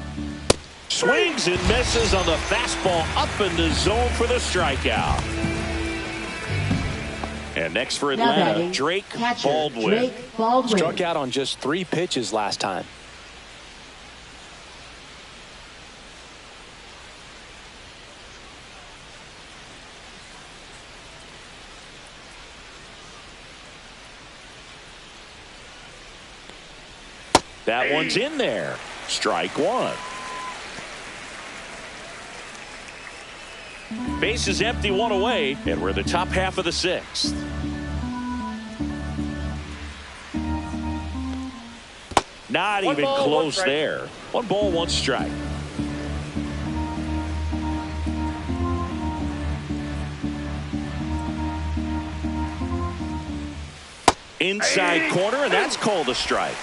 Swings and misses on the fastball up in the zone for the strikeout. And next for Atlanta, Drake Baldwin. Struck out on just 3 pitches last time. That one's in there. Strike 1. Base is empty, 1 away, and we're the top half of the 6th. Not One even ball, close 1 strike. there. 1 ball, 1 strike. Inside corner, and that's called a strike.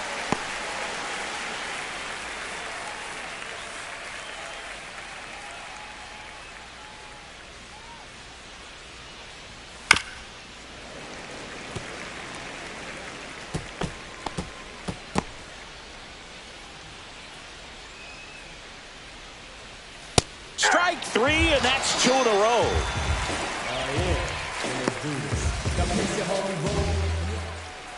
Strike 3, and that's 2 in a row.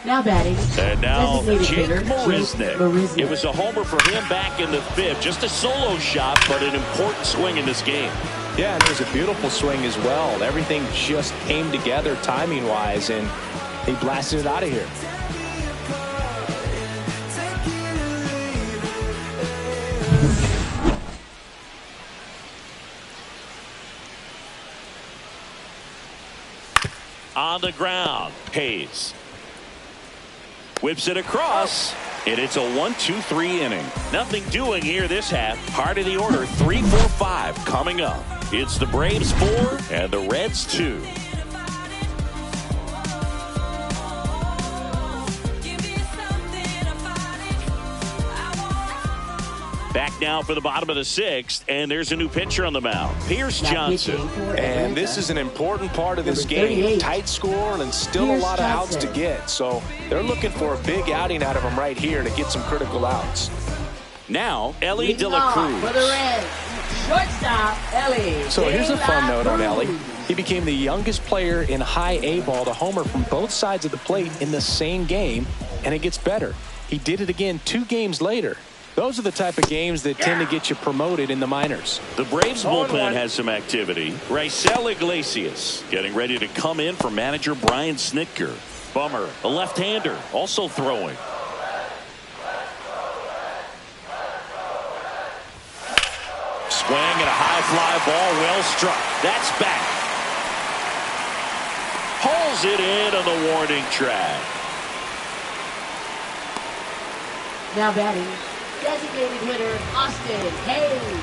Now batting. And now Designated Jake hitter, Marisnick. It was a homer for him back in the 5th. Just a solo shot, but an important swing in this game. Yeah, and it was a beautiful swing as well. Everything just came together timing-wise, and he blasted it out of here. On the ground, Hayes whips it across, and it's a 1-2-3 inning. Nothing doing here this half. Heart of the order, 3-4-5 coming up. It's the Braves 4 and the Reds 2. Back now for the bottom of the 6th, and there's a new pitcher on the mound, Pierce Johnson. And this is an important part of this game. Tight score and still a lot of outs to get. So they're looking for a big outing out of him right here to get some critical outs. Now, Ellie De La Cruz. For the Reds, shortstop, Ellie. So here's a fun note on Ellie. He became the youngest player in high A ball to homer from both sides of the plate in the same game, and it gets better. He did it again 2 games later. Those are the type of games that tend to get you promoted in the minors. The Braves bullpen has some activity. Raisel Iglesias getting ready to come in for manager Brian Snitker. Bummer, a left-hander, also throwing. Swing and a high fly ball, well struck. That's back. Pulls it in on the warning track. Now batting. Designated hitter, Austin Hayes.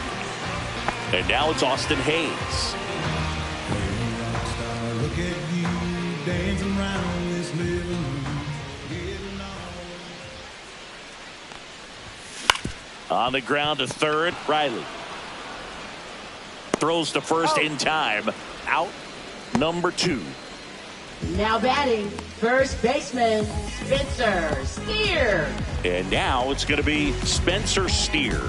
And now it's Austin Hayes. Look at you dancing around this living room. On the ground to third, Riley. Throws to first in time. Out number 2. Now batting, first baseman, Spencer Steer. And now it's going to be Spencer Steer.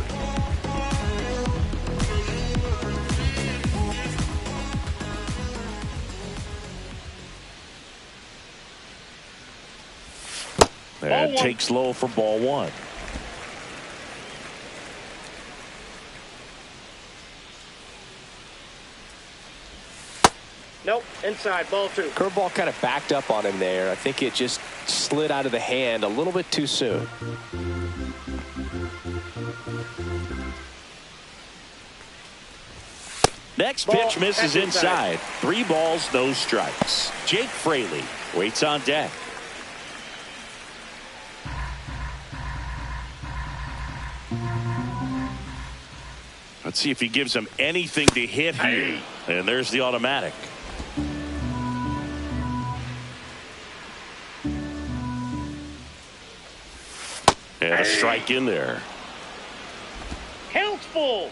And takes low for ball 1. Nope, inside, ball 2. Curveball kind of backed up on him there. I think it just slid out of the hand a little bit too soon. Next pitch misses inside. 3 balls, no strikes. Jake Fraley waits on deck. Let's see if he gives him anything to hit here. And there's the automatic. And a strike in there. Count's full.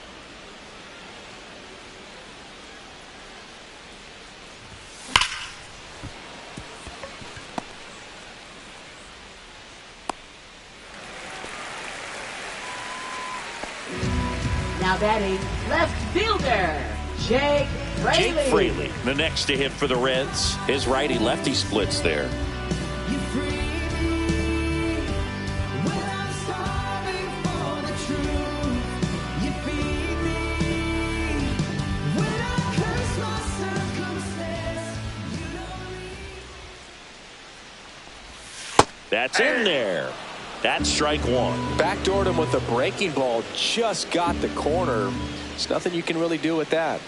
Now batting, left fielder, Jake Fraley. Jake Fraley, the next to hit for the Reds. His righty-lefty splits there. That's in there. That's strike 1. Backdoored him with a breaking ball. Just got the corner. There's nothing you can really do with that.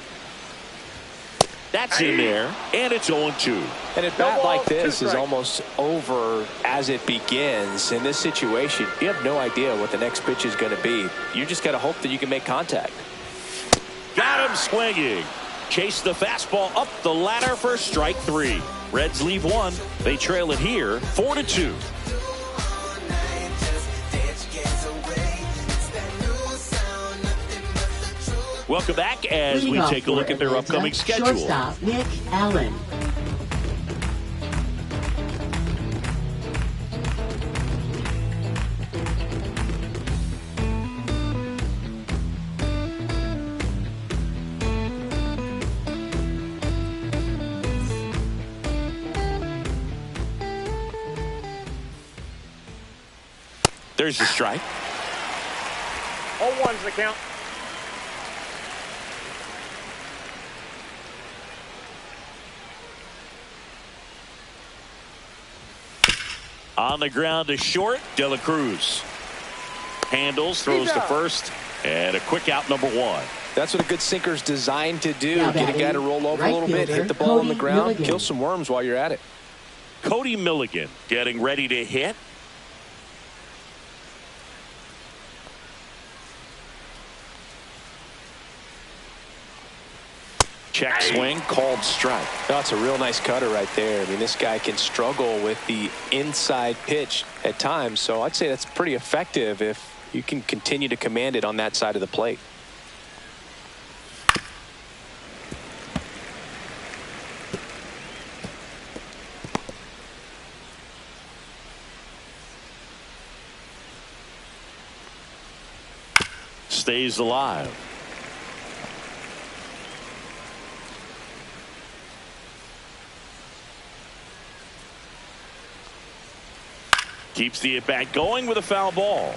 That's in there, and it's 0-2. And a bat like this is almost over as it begins. In this situation, you have no idea what the next pitch is going to be. You just got to hope that you can make contact. Got him swinging. Chase the fastball up the ladder for strike 3. Reds leave 1. They trail it here 4-2. Welcome back as we take a look at their upcoming schedule. Shortstop Nick Allen. There's the strike. 0-1's the count. On the ground to short, De La Cruz. Handles, throws to first, and a quick out, number 1. That's what a good sinker's designed to do. Get a guy to roll over a little bit, hit the ball on the ground, kill some worms while you're at it. Cody Milligan getting ready to hit. Check swing, called strike. That's a real nice cutter right there. I mean, this guy can struggle with the inside pitch at times, so I'd say that's pretty effective if you can continue to command it on that side of the plate. Stays alive. Keeps the at-bat going with a foul ball.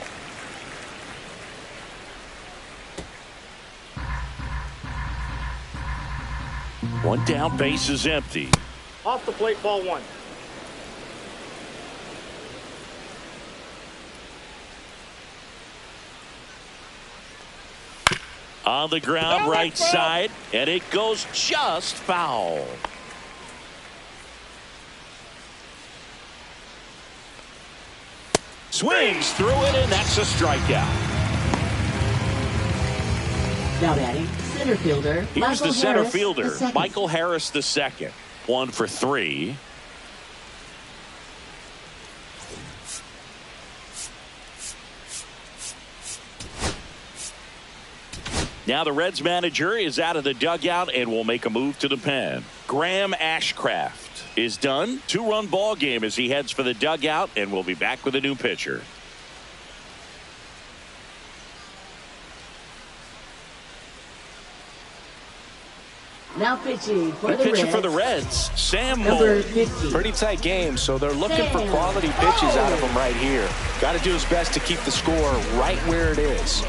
One down, base is empty. Off the plate, ball 1. On the ground, right side, and it goes just foul. Swings through it, and that's a strikeout. Now batting, center fielder. Here's the center fielder, Michael Harris II. 1 for 3. Now the Reds manager is out of the dugout and will make a move to the pen. Graham Ashcraft is done. 2-run ball game as he heads for the dugout, and we'll be back with a new pitcher. Now pitching for the pitcher Reds. for the Reds, Sam Number Moe. 50. Pretty tight game, so they're looking for quality pitches out of him right here. Got to do his best to keep the score right where it is.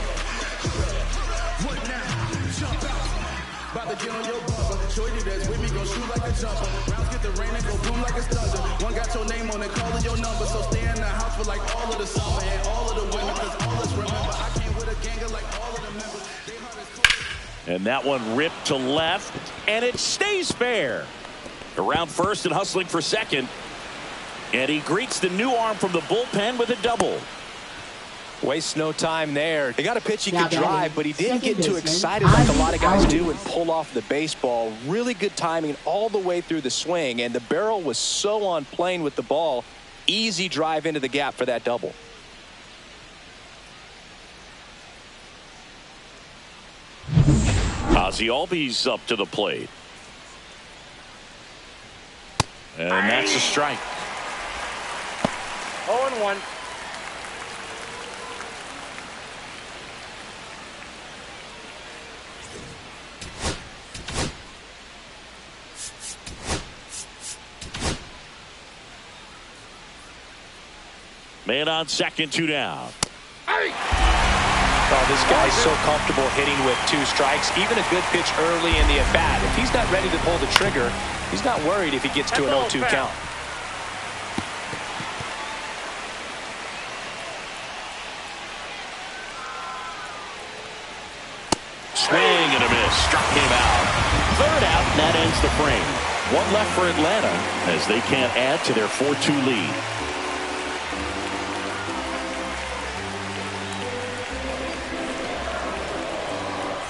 One got your name on it, calling your number, so stay in the house for like all of the summer and all of the winter, cause all us remember I came with a gang of like all of the members. And that one ripped to left, and it stays fair. Around first and hustling for second, and he greets the new arm from the bullpen with a double. Wastes no time there. They got a pitch he could Now drive, but he didn't get too baseman, excited like a lot of guys Ivy do and pull off the baseball. Really good timing all the way through the swing, and the barrel was so on plane with the ball. Easy drive into the gap for that double. Ozzie Albies up to the plate. And that's a strike. 0-1. Man on second, 2 down. Oh, this guy's so comfortable hitting with 2 strikes. Even a good pitch early in the at-bat. If he's not ready to pull the trigger, he's not worried if he gets to an 0-2 count. Swing and a miss. Struck him out. 3rd out, and that ends finds the frame. One left for Atlanta as they can't add to their 4-2 lead.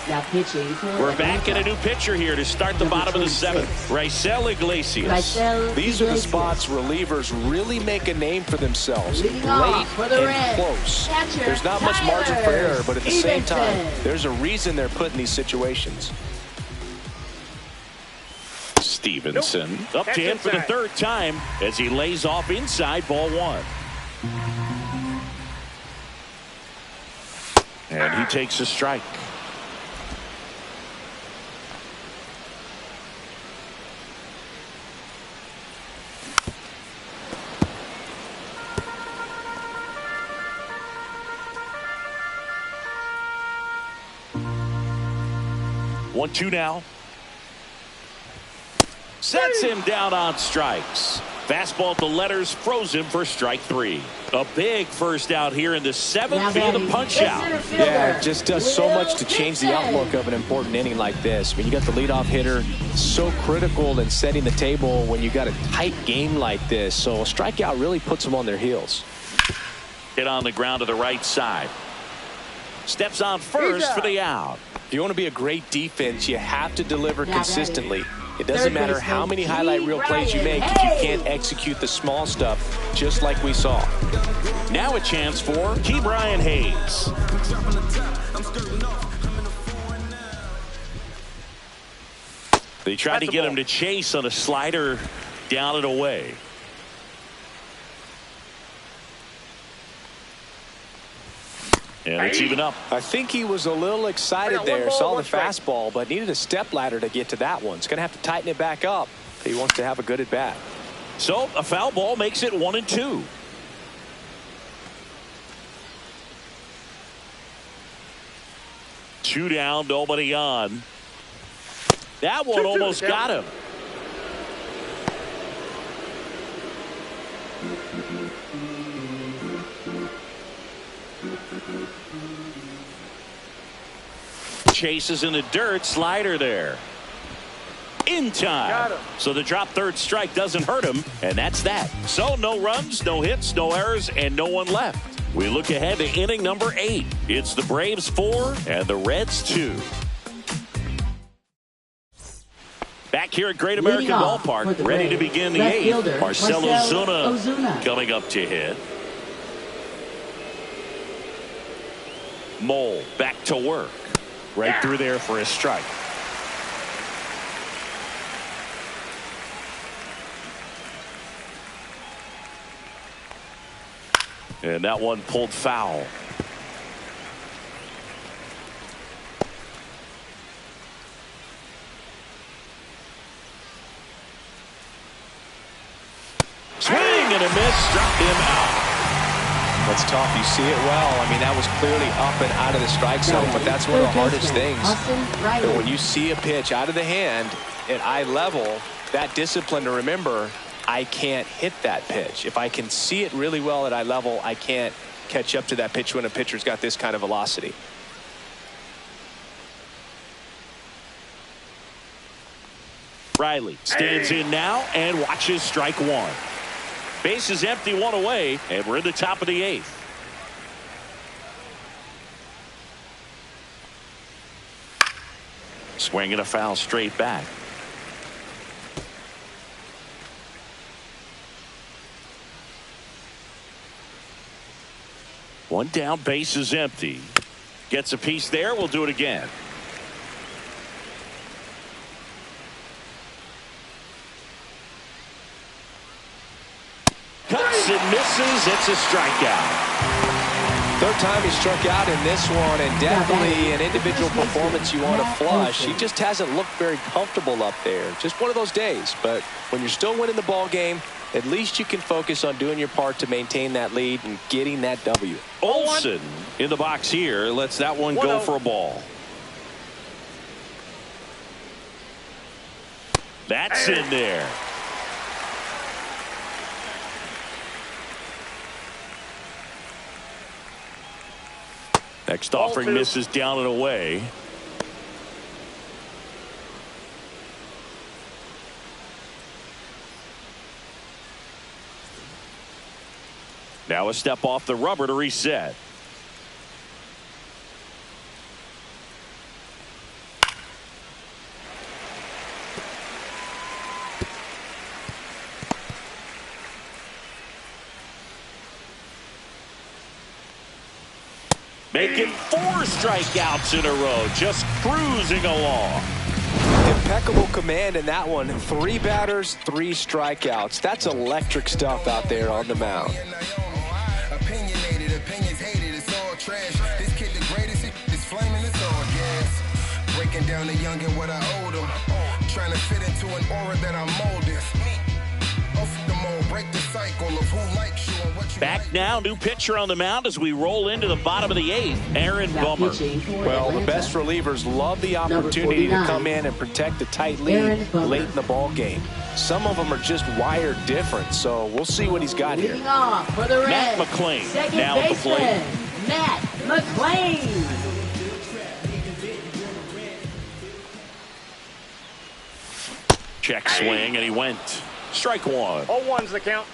Now pitching for We're back in a new pitcher here to start the bottom of the seventh. Raisel Iglesias. These are the spots relievers really make a name for themselves. Leading Late off for the and Reds, close. catcher, There's not much margin for error, but at the same time, Stevenson. there's a reason they're put in these situations. Stevenson up to him for the third time as he lays off inside, ball one. And he takes a strike. One, two now. Sets him down on strikes. Fastball at the letters, froze him for strike three. A big first out here in the seventh via the punch out. Yeah, it just does so much to change the outlook of an important inning like this. I mean, you got the leadoff hitter, so critical in setting the table when you got a tight game like this. So a strikeout really puts them on their heels. Hit on the ground to the right side. Steps on first for the out. If you want to be a great defense, you have to deliver consistently. It doesn't matter how many highlight reel plays you make if you can't execute the small stuff, just like we saw. Now a chance for Key Brian Hayes. They tried to get him to chase on a slider down and away. And it's even up. I think he was a little excited there, saw the fastball, but needed a step ladder to get to that one. He's going to have to tighten it back up if he wants to have a good at bat. So a foul ball makes it 1-2. Two down, nobody on. That one almost got him. Chases in the dirt, slider there. In time. So the drop third strike doesn't hurt him, and that's that. So no runs, no hits, no errors, and no one left. We look ahead to inning number 8. It's the Braves 4 and the Reds 2. Back here at Great American Ballpark, ready to begin the 8th. Marcell Ozuna coming up to hit. Mole back to work. Right through there for a strike. And that one pulled foul. Swing and a miss, struck him out. That's tough. You see it well. I mean, that was clearly up and out of the strike zone, but that's one of the hardest things. And when you see a pitch out of the hand at eye level, that discipline to remember, I can't hit that pitch. If I can see it really well at eye level, I can't catch up to that pitch when a pitcher's got this kind of velocity. Riley stands in now and watches strike one. Base is empty, one away, and we're in the top of the 8th. Swinging a foul straight back. One down, base is empty. Gets a piece there, we'll do it again. Cuts and misses. It's a strikeout. Third time he struck out in this one, and definitely an individual performance you want to flush. He just hasn't looked very comfortable up there. Just one of those days. But when you're still winning the ball game, at least you can focus on doing your part to maintain that lead and getting that W. Olsen in the box here lets that one go for a ball. That's in there. Next offering misses down and away. Now a step off the rubber to reset. Making 4 strikeouts in a row, just cruising along. Impeccable command in that one. 3 batters, 3 strikeouts. That's electric stuff out there on the mound. Opinionated, opinions hated, it's all trash. This kid the greatest, it's flaming, it's all gas. Breaking down the young and what I owed him. Trying to fit into an aura that I'm molded. Off the mold, break the cycle of who likes you and what you Back like. now, new pitcher on the mound as we roll into the bottom of the 8th. Aaron Bummer. Well, the best relievers love the opportunity to come in and protect a tight lead late in the ball game. Some of them are just wired different, so we'll see what he's got here. Leading off for the Matt Reds, McClain second now at the plate. baseman, Matt McClain. Check swing, and he went. Strike 1. 0-1's the count.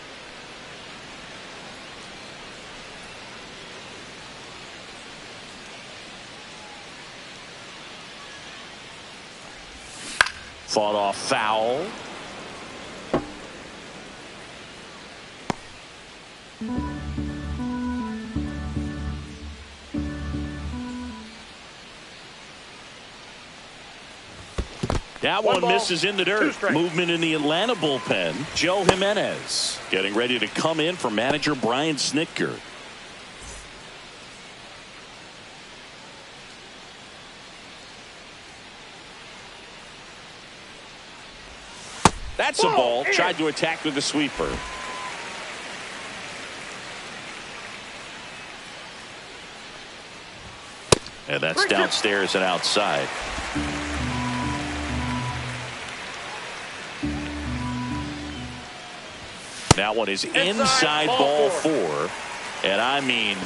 Fought off foul. That one misses in the dirt. Movement in the Atlanta bullpen. Joe Jimenez getting ready to come in for manager Brian Snitker. That's a ball. Tried to attack with the sweeper. And that's downstairs and outside. That one is inside ball 4. And I mean,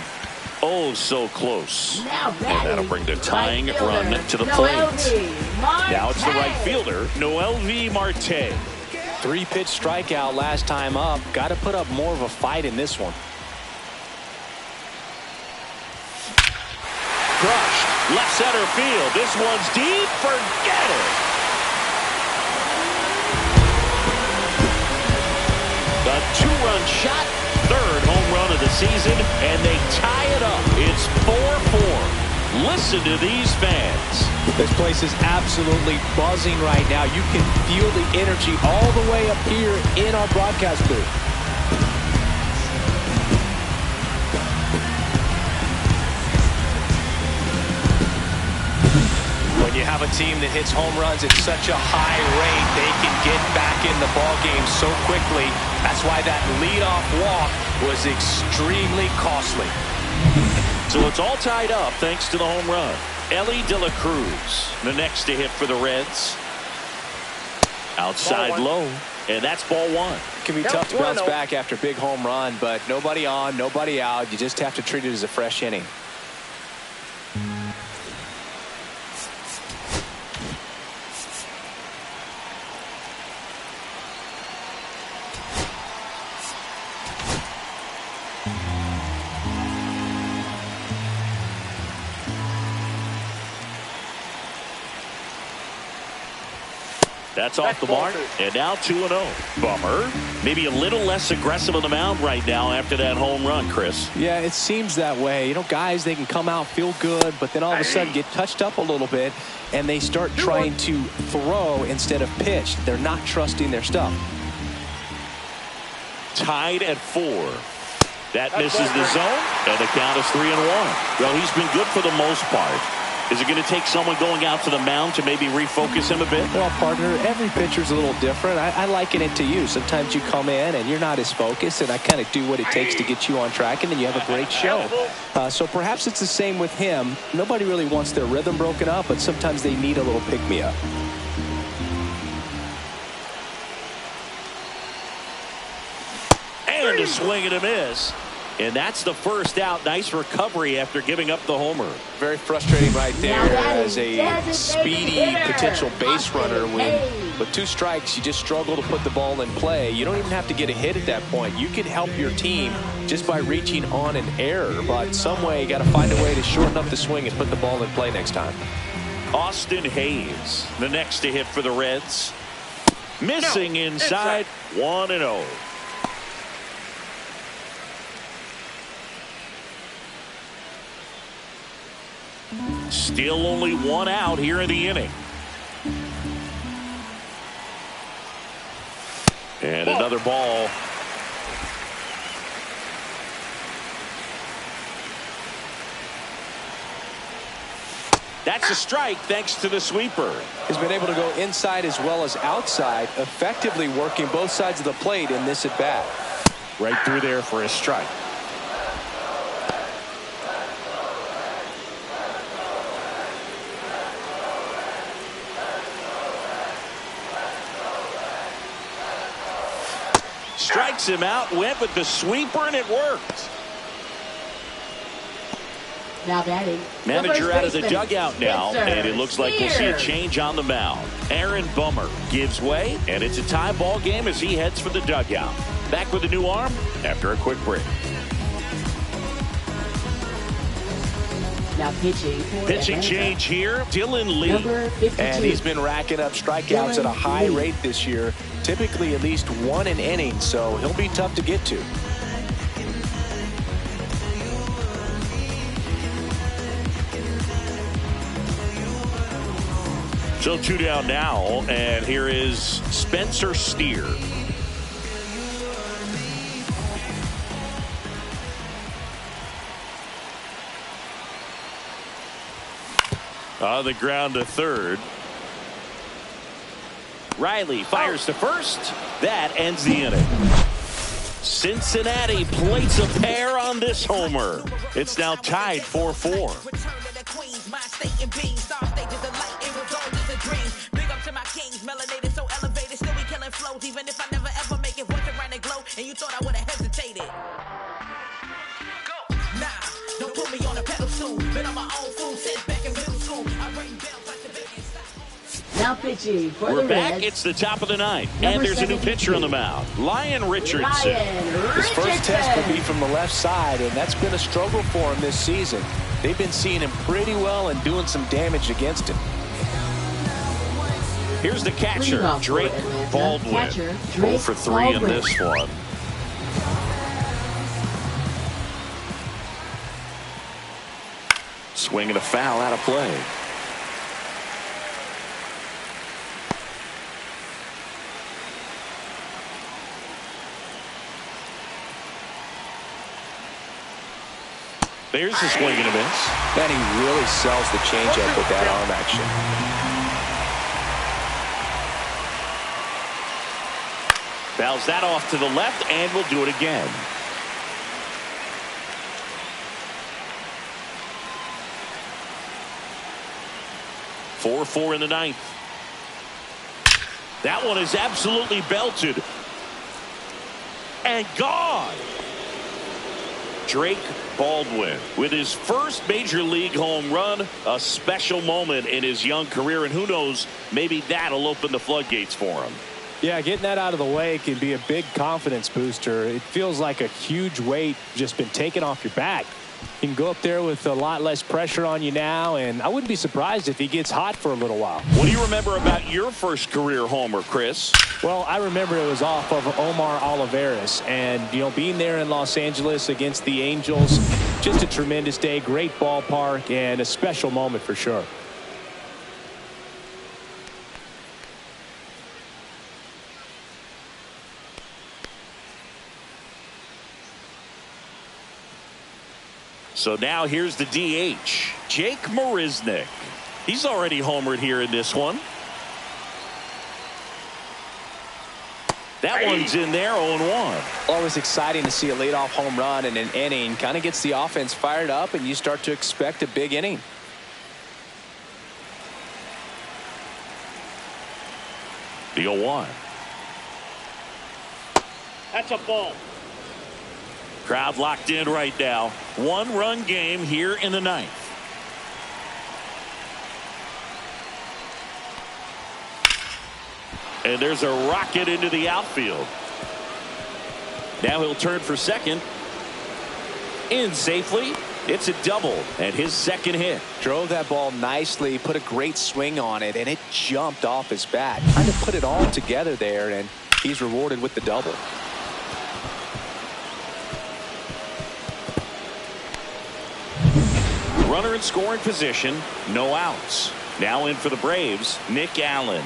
oh, so close. And that'll bring the tying run to the plate. Now it's the right fielder, Noel V. Marte. 3-pitch strikeout last time up. Got to put up more of a fight in this one. Crushed. Left center field. This one's deep. Forget it. The 2-run shot. 3rd home run of the season. And they tie it up. It's 4-4. Listen to these fans. This place is absolutely buzzing right now. You can feel the energy all the way up here in our broadcast booth. When you have a team that hits home runs at such a high rate, they can get back in the ball game so quickly. That's why that leadoff walk was extremely costly. So it's all tied up thanks to the home run. Ellie De La Cruz, the next to hit for the Reds. Outside low, and that's ball 1. It can be tough to bounce back after a big home run, but nobody on, nobody out. You just have to treat it as a fresh inning. That's off the mark, and now 2-0. Bummer. Maybe a little less aggressive on the mound right now after that home run, Chris. Yeah, it seems that way. You know, guys, they can come out, feel good, but then all of a sudden get touched up a little bit, and they start trying to throw instead of pitch. They're not trusting their stuff. Tied at 4. That misses the zone, and the count is 3-1. Well, he's been good for the most part. Is it going to take someone going out to the mound to maybe refocus him a bit? Well, partner, every pitcher's a little different. I liken it to you. Sometimes you come in and you're not as focused, and I kind of do what it takes to get you on track, and then you have a great show. So perhaps it's the same with him. Nobody really wants their rhythm broken up, but sometimes they need a little pick-me-up. And a swing and a miss. And that's the first out. Nice recovery after giving up the homer. Very frustrating right there as a speedy potential base runner. With 2 strikes, you just struggle to put the ball in play. You don't even have to get a hit at that point. You can help your team just by reaching on an error. But some way, you got to find a way to shorten up the swing and put the ball in play next time. Austin Hayes, the next to hit for the Reds. Missing inside, 1-0. Still only 1 out here in the inning. And another ball. That's a strike thanks to the sweeper. He's been able to go inside as well as outside, effectively working both sides of the plate in this at bat. Right through there for a strike. Strikes him out, went with the sweeper, and it worked. Now batting. Manager out of the dugout now, and it looks like we'll see a change on the mound. Aaron Bummer gives way, and it's a tie ball game as he heads for the dugout. Back with a new arm after a quick break. Now pitching. Pitching change here, Dylan Lee. Number 52. And he's been racking up strikeouts at a high rate this year, typically at least 1 an inning, so he'll be tough to get to. So 2 down now, and here is Spencer Steer. On the ground to third. Riley fires to first. That ends the inning. Cincinnati plates a pair on this homer. It's now tied 4-4. Even if I never ever make it, once around the glow, and you thought I would have hesitated. Go. Nah, don't put me on a pedestal. Been on my own food, sit back in middle school. I ring bells like the biggest style. Now pitching for We're the back. Reds. It's the top of the ninth, and there's a new pitcher on the mound, Lyon Richardson. His first test will be from the left side, and that's been a struggle for him this season. They've been seeing him pretty well and doing some damage against him. Here's the catcher, Drake Baldwin. 0 for 3 in this one. Swinging a foul out of play. There's the swing and a miss. And he really sells the changeup with that arm action. Fouls that off to the left, and we'll do it again. Four in the ninth. That one is absolutely belted. And gone. Drake Baldwin with his first major league home run, a special moment in his young career, and who knows, maybe that'll open the floodgates for him. Yeah, getting that out of the way can be a big confidence booster. It feels like a huge weight just been taken off your back. You can go up there with a lot less pressure on you now, and I wouldn't be surprised if he gets hot for a little while. What do you remember about your first career homer, Chris? Well, I remember it was off of Omar Olivares, and, you know, being there in Los Angeles against the Angels, just a tremendous day, great ballpark, and a special moment for sure. So now here's the DH, Jake Marisnick. He's already homered here in this one. That one's in there, 0-1. Always exciting to see a leadoff home run in an inning. Kind of gets the offense fired up, and you start to expect a big inning. The 0-1. That's a ball. Crowd locked in right now. One-run game here in the ninth. And there's a rocket into the outfield. Now he'll turn for second. In safely. It's a double and his second hit. Drove that ball nicely, put a great swing on it, and it jumped off his bat. Trying to put it all together there, and he's rewarded with the double. Runner in scoring position, no outs. Now in for the Braves, Nick Allen.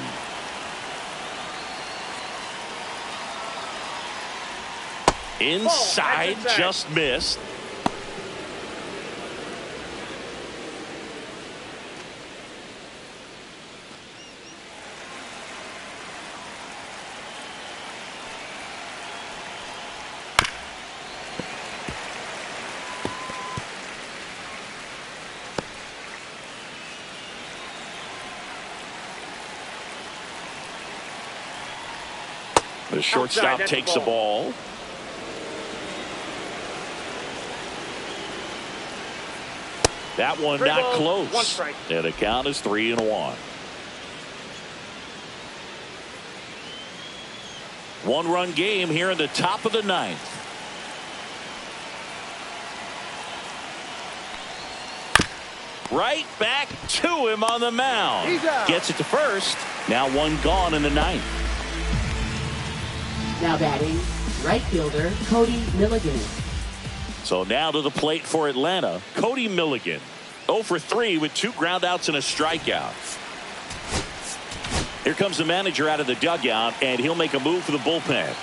Inside, just missed. The shortstop takes the ball. That one not close. One strike. And the count is 3-1. One-run game here in the top of the ninth. Right back to him on the mound. Gets it to first. Now one gone in the ninth. Now batting, right fielder Cody Milligan. So now to the plate for Atlanta, Cody Milligan. 0 for 3 with 2 groundouts and a strikeout. Here comes the manager out of the dugout, and he'll make a move for the bullpen.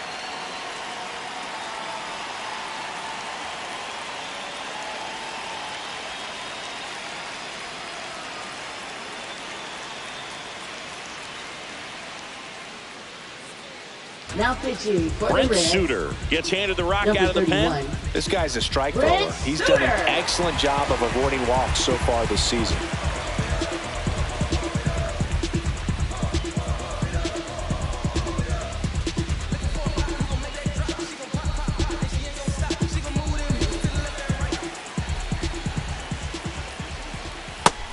Now pitching for Brent the Reds, Suter gets handed the rock number out of the 31. pen. This guy's a strike Brent thrower. He's done an Suter. excellent job of avoiding walks so far this season.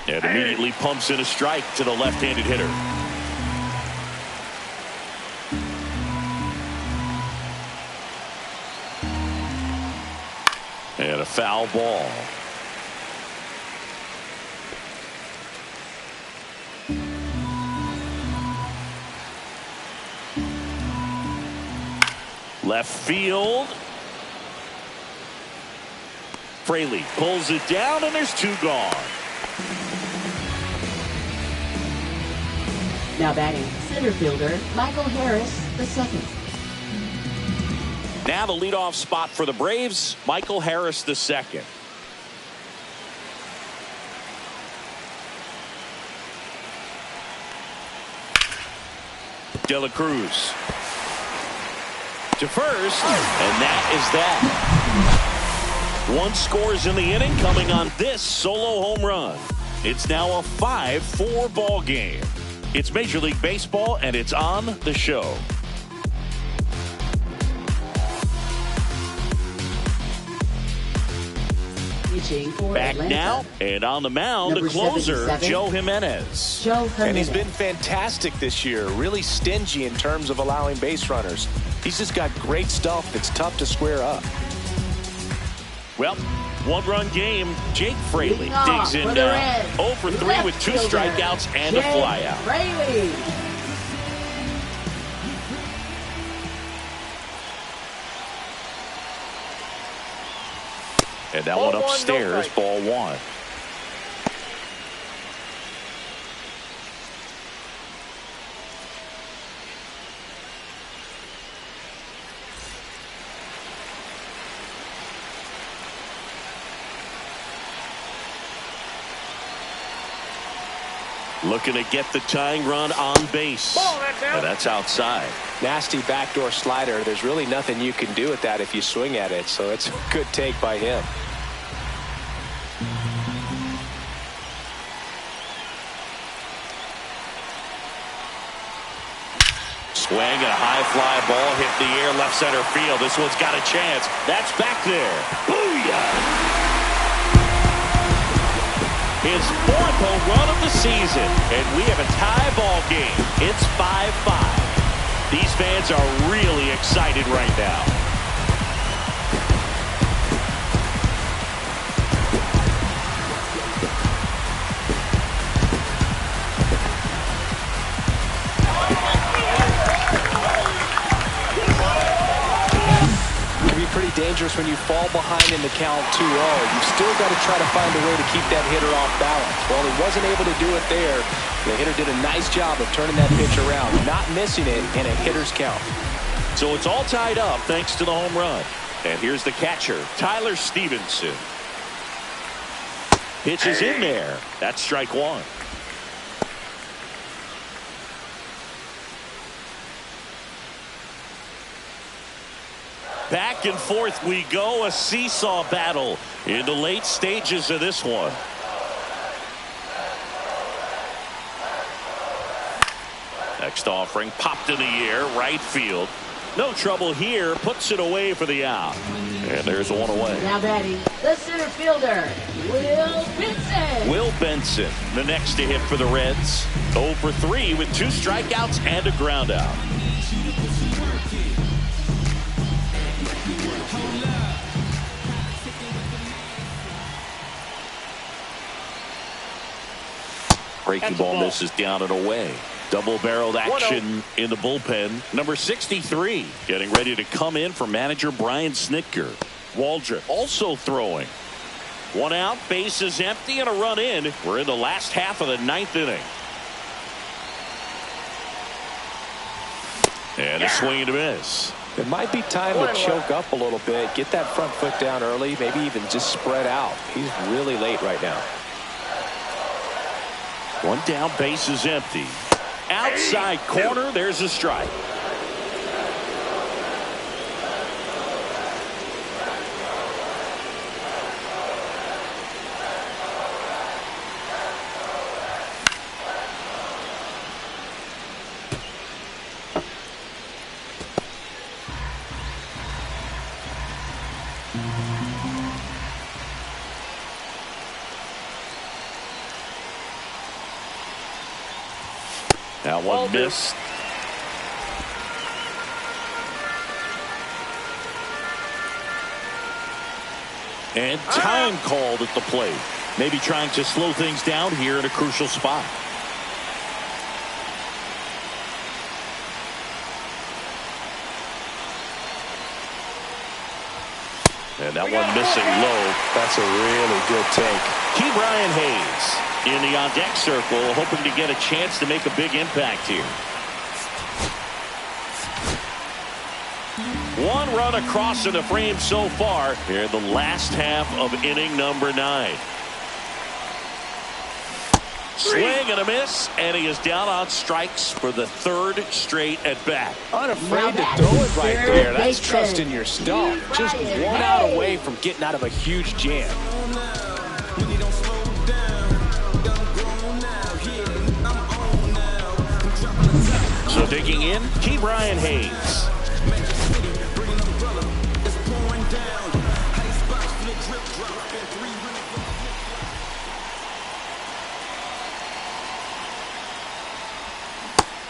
And immediately pumps in a strike to the left-handed hitter. And a foul ball. Left field. Fraley pulls it down, and there's 2 gone. Now batting, center fielder Michael Harris, the second. Now the leadoff spot for the Braves, Michael Harris the second. De La Cruz to first, and that is that. 1 scores in the inning, coming on this solo home run. It's now a 5-4 ball game. It's Major League Baseball, and it's on the show. Back Atlanta. now, and on the mound, Number the closer, 77, Joe Jimenez. Joe Jimenez. And he's been fantastic this year. Really stingy in terms of allowing base runners. He's just got great stuff that's tough to square up. Well, 1-run game. Jake Fraley Leading off digs in for the now. Reds, 0 for 3 left with 2 fielder, strikeouts and a Jake flyout. Fraley. And that Ball one one, no upstairs, strike. ball 1. Looking to get the tying run on base. Ball, that's out. And that's outside. Nasty backdoor slider. There's really nothing you can do with that if you swing at it. So it's a good take by him. Swing and a high fly ball hit the air left center field. This one's got a chance. That's back there. Booyah! His 4th home run of the season, and we have a tie ball game. It's 5-5. These fans are really excited right now. Pretty dangerous when you fall behind in the count 2-0. You've still got to try to find a way to keep that hitter off balance. Well, he wasn't able to do it there. The hitter did a nice job of turning that pitch around, not missing it in a hitter's count. So it's all tied up thanks to the home run. And here's the catcher, Tyler Stevenson. Pitch is in there. That's strike one. Back and forth we go, a seesaw battle in the late stages of this one. Next offering popped in the air, right field. No trouble here, puts it away for the out. And there's one away. Now batting, the center fielder, Will Benson. Will Benson, the next to hit for the Reds. 0 for 3 with 2 strikeouts and a ground out. Breaking ball misses down and away. Double-barreled action in the bullpen. Number 63 getting ready to come in for manager Brian Snitker. Waldrop also throwing. 1 out, bases empty, and a run in. We're in the last half of the 9th inning. And a swing and a miss. It might be time to choke up a little bit, get that front foot down early, maybe even just spread out. He's really late right now. 1 down, bases empty. Outside corner, there's a strike. That one missed. And time called at the plate. Maybe trying to slow things down here in a crucial spot. And that one missing low. That's a really good take. Key Brian Hayes in the on-deck circle, hoping to get a chance to make a big impact here. 1 run across in the frame so far here in the last half of inning number 9. Swing and a miss, and he is down on strikes for the 3rd straight at bat. Unafraid to throw it right there. That's trusting your stuff. Just 1 out away from getting out of a huge jam. So digging in, Key Brian Hayes.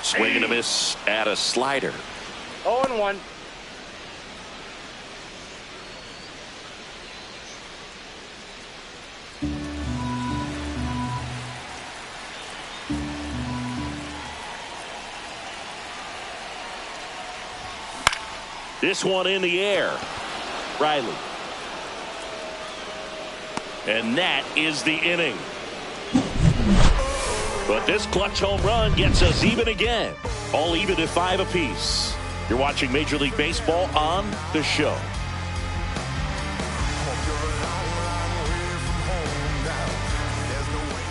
Swing and a miss at a slider. 0-1. This one in the air. Riley. And that is the inning. But this clutch home run gets us even again. All even at 5 apiece. You're watching Major League Baseball on the show.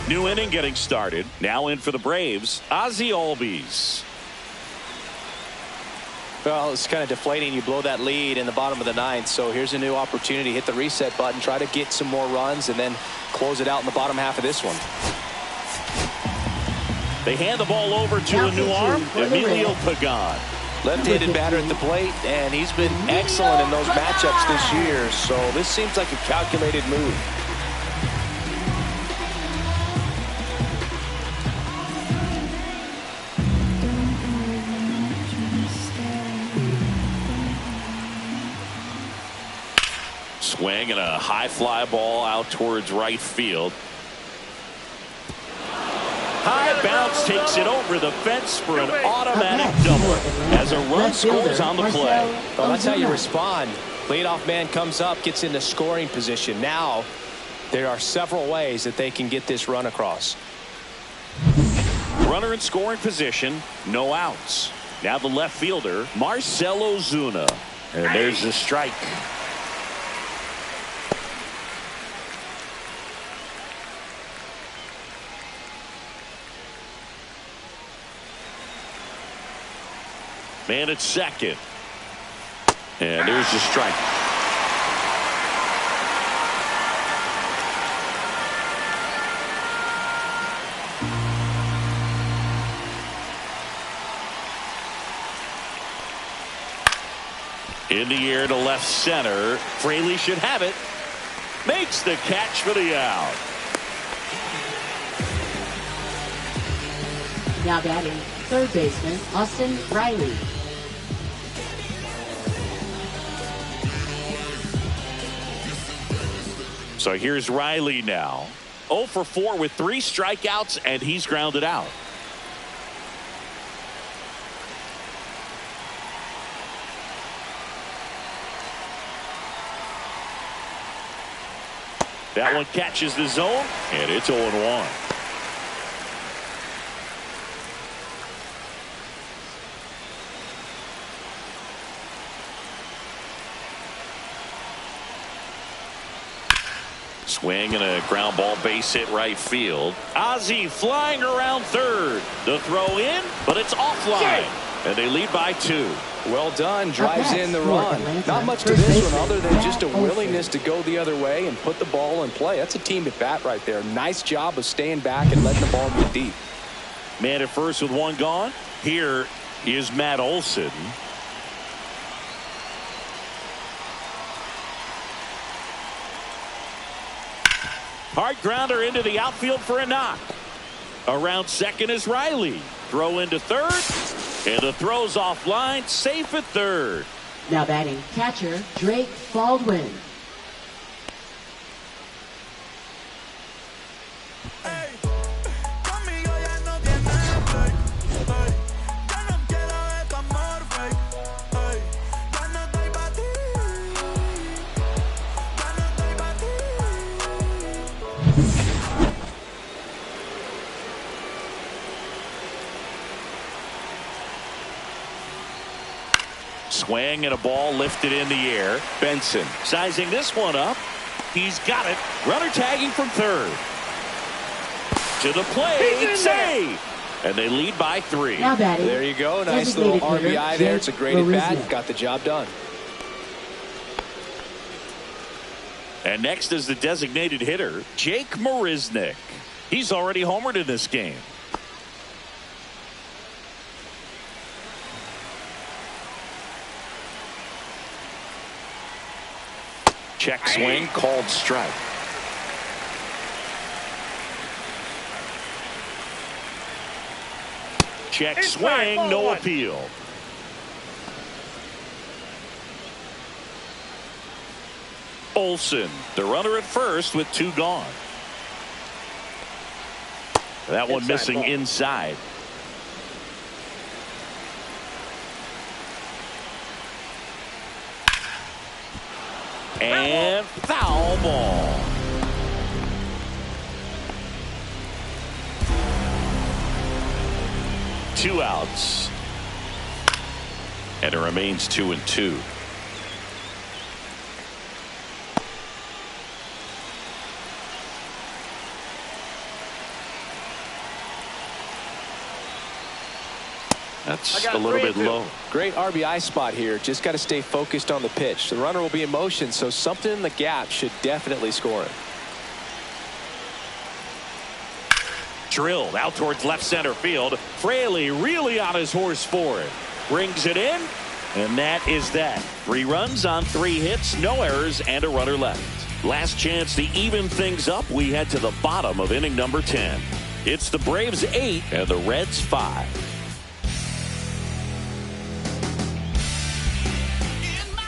New inning getting started. Now in for the Braves, Ozzie Albies. Well, it's kind of deflating. You blow that lead in the bottom of the 9th. So here's a new opportunity. Hit the reset button. Try to get some more runs and then close it out in the bottom half of this one. They hand the ball over to a new arm, Emilio Pagan. Left-handed batter at the plate, and he's been excellent in those matchups this year, so this seems like a calculated move. Swing and a high fly ball out towards right field. High bounce takes it over the fence for an automatic double as a run scores on the play. Well, that's how you respond. Leadoff man comes up, gets into scoring position. Now there are several ways that they can get this run across. Runner in scoring position, no outs. Now the left fielder, Marcell Ozuna. And there's the strike. Man at second. And there's the strike. In the air to left center. Fraley should have it. Makes the catch for the out. Now batting, third baseman Austin Riley. So here's Riley now. 0 for 4 with 3 strikeouts, and he's grounded out. That one catches the zone, and it's 0-1. Swing and a ground ball base hit right field. Ozzie flying around third. The throw in, but it's offline. And they lead by 2. Well done. Drives in the run. Not much to this one other than just a willingness to go the other way and put the ball in play. That's a team at bat right there. Nice job of staying back and letting the ball get deep. Man at first with 1 gone. Here is Matt Olson. Hard grounder into the outfield for a knock. Around second is Riley. Throw into third. And the throw's offline. Safe at third. Now batting, catcher Drake Baldwin. Swing and a ball lifted in the air. Benson sizing this one up. He's got it. Runner tagging from third. To the plate. Save. And they lead by 3. Now batting. There you go. Nice little RBI there. It's a great at bat. Got the job done. And next is the designated hitter, Jake Marisnick. He's already homered in this game. Check swing, called strike. Check swing, no appeal. Olson, the runner at first with 2 gone. That one missing inside. And foul ball. Two outs. And it remains 2-2. That's a little bit low. Great RBI spot here. Just got to stay focused on the pitch. The runner will be in motion, so something in the gap should definitely score it. Drilled out towards left center field. Fraley really on his horse for it. brings it in, and that is that. 3 runs on 3 hits, no errors, and a runner left. Last chance to even things up. We head to the bottom of inning number 10. It's the Braves 8 and the Reds 5.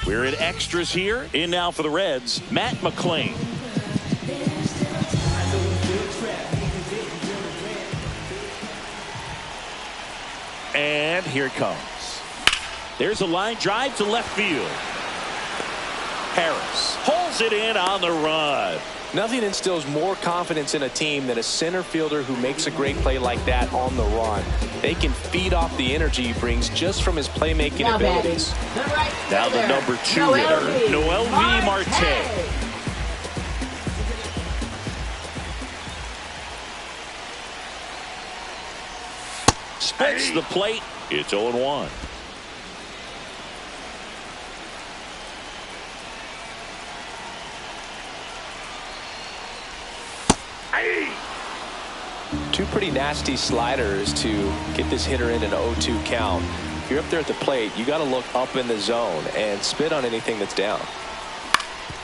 We're in extras here. In now for the Reds, Matt McClain. And here it comes. There's a line drive to left field. Harris holds it in on the run. Nothing instills more confidence in a team than a center fielder who makes a great play like that on the run. They can feed off the energy he brings just from his playmaking abilities. Now the number 2 hitter, Noel V. Marte. Splits the plate. It's 0-1. Two pretty nasty sliders to get this hitter in an 0-2 count. If you're up there at the plate, you got to look up in the zone and spit on anything that's down.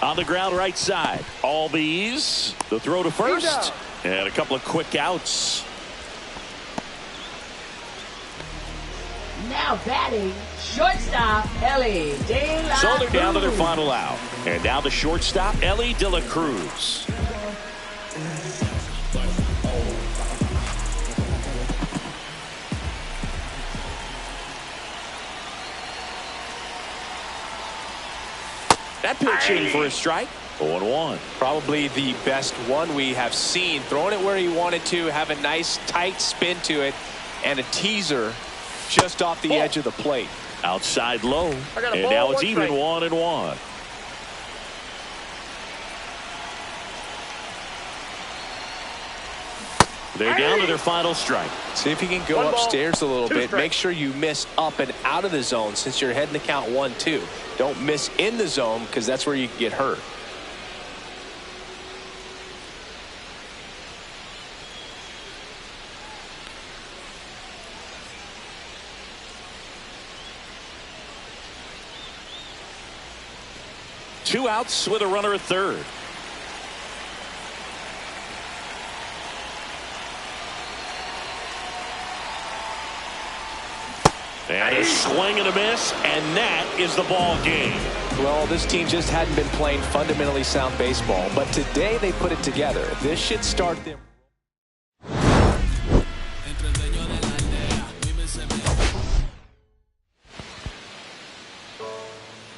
On the ground right side. Albies. The throw to first. And a couple of quick outs. Now batting, shortstop Ellie De La Cruz. So they're down to their final out. And now the shortstop, Ellie De La Cruz. That pitch in for a strike. 0-1. Probably the best one we have seen. Throwing it where he wanted to, have a nice tight spin to it, and a teaser just off the edge of the plate. Outside low. And now it's even 1-1. They're down to their final strike. See if you can go upstairs a little bit. Make sure you miss up and out of the zone since you're heading the count 1-2. Don't miss in the zone because that's where you can get hurt. Two outs with a runner at third. And a swing and a miss, and that is the ball game. Well, this team just hadn't been playing fundamentally sound baseball, but today they put it together. This should start them.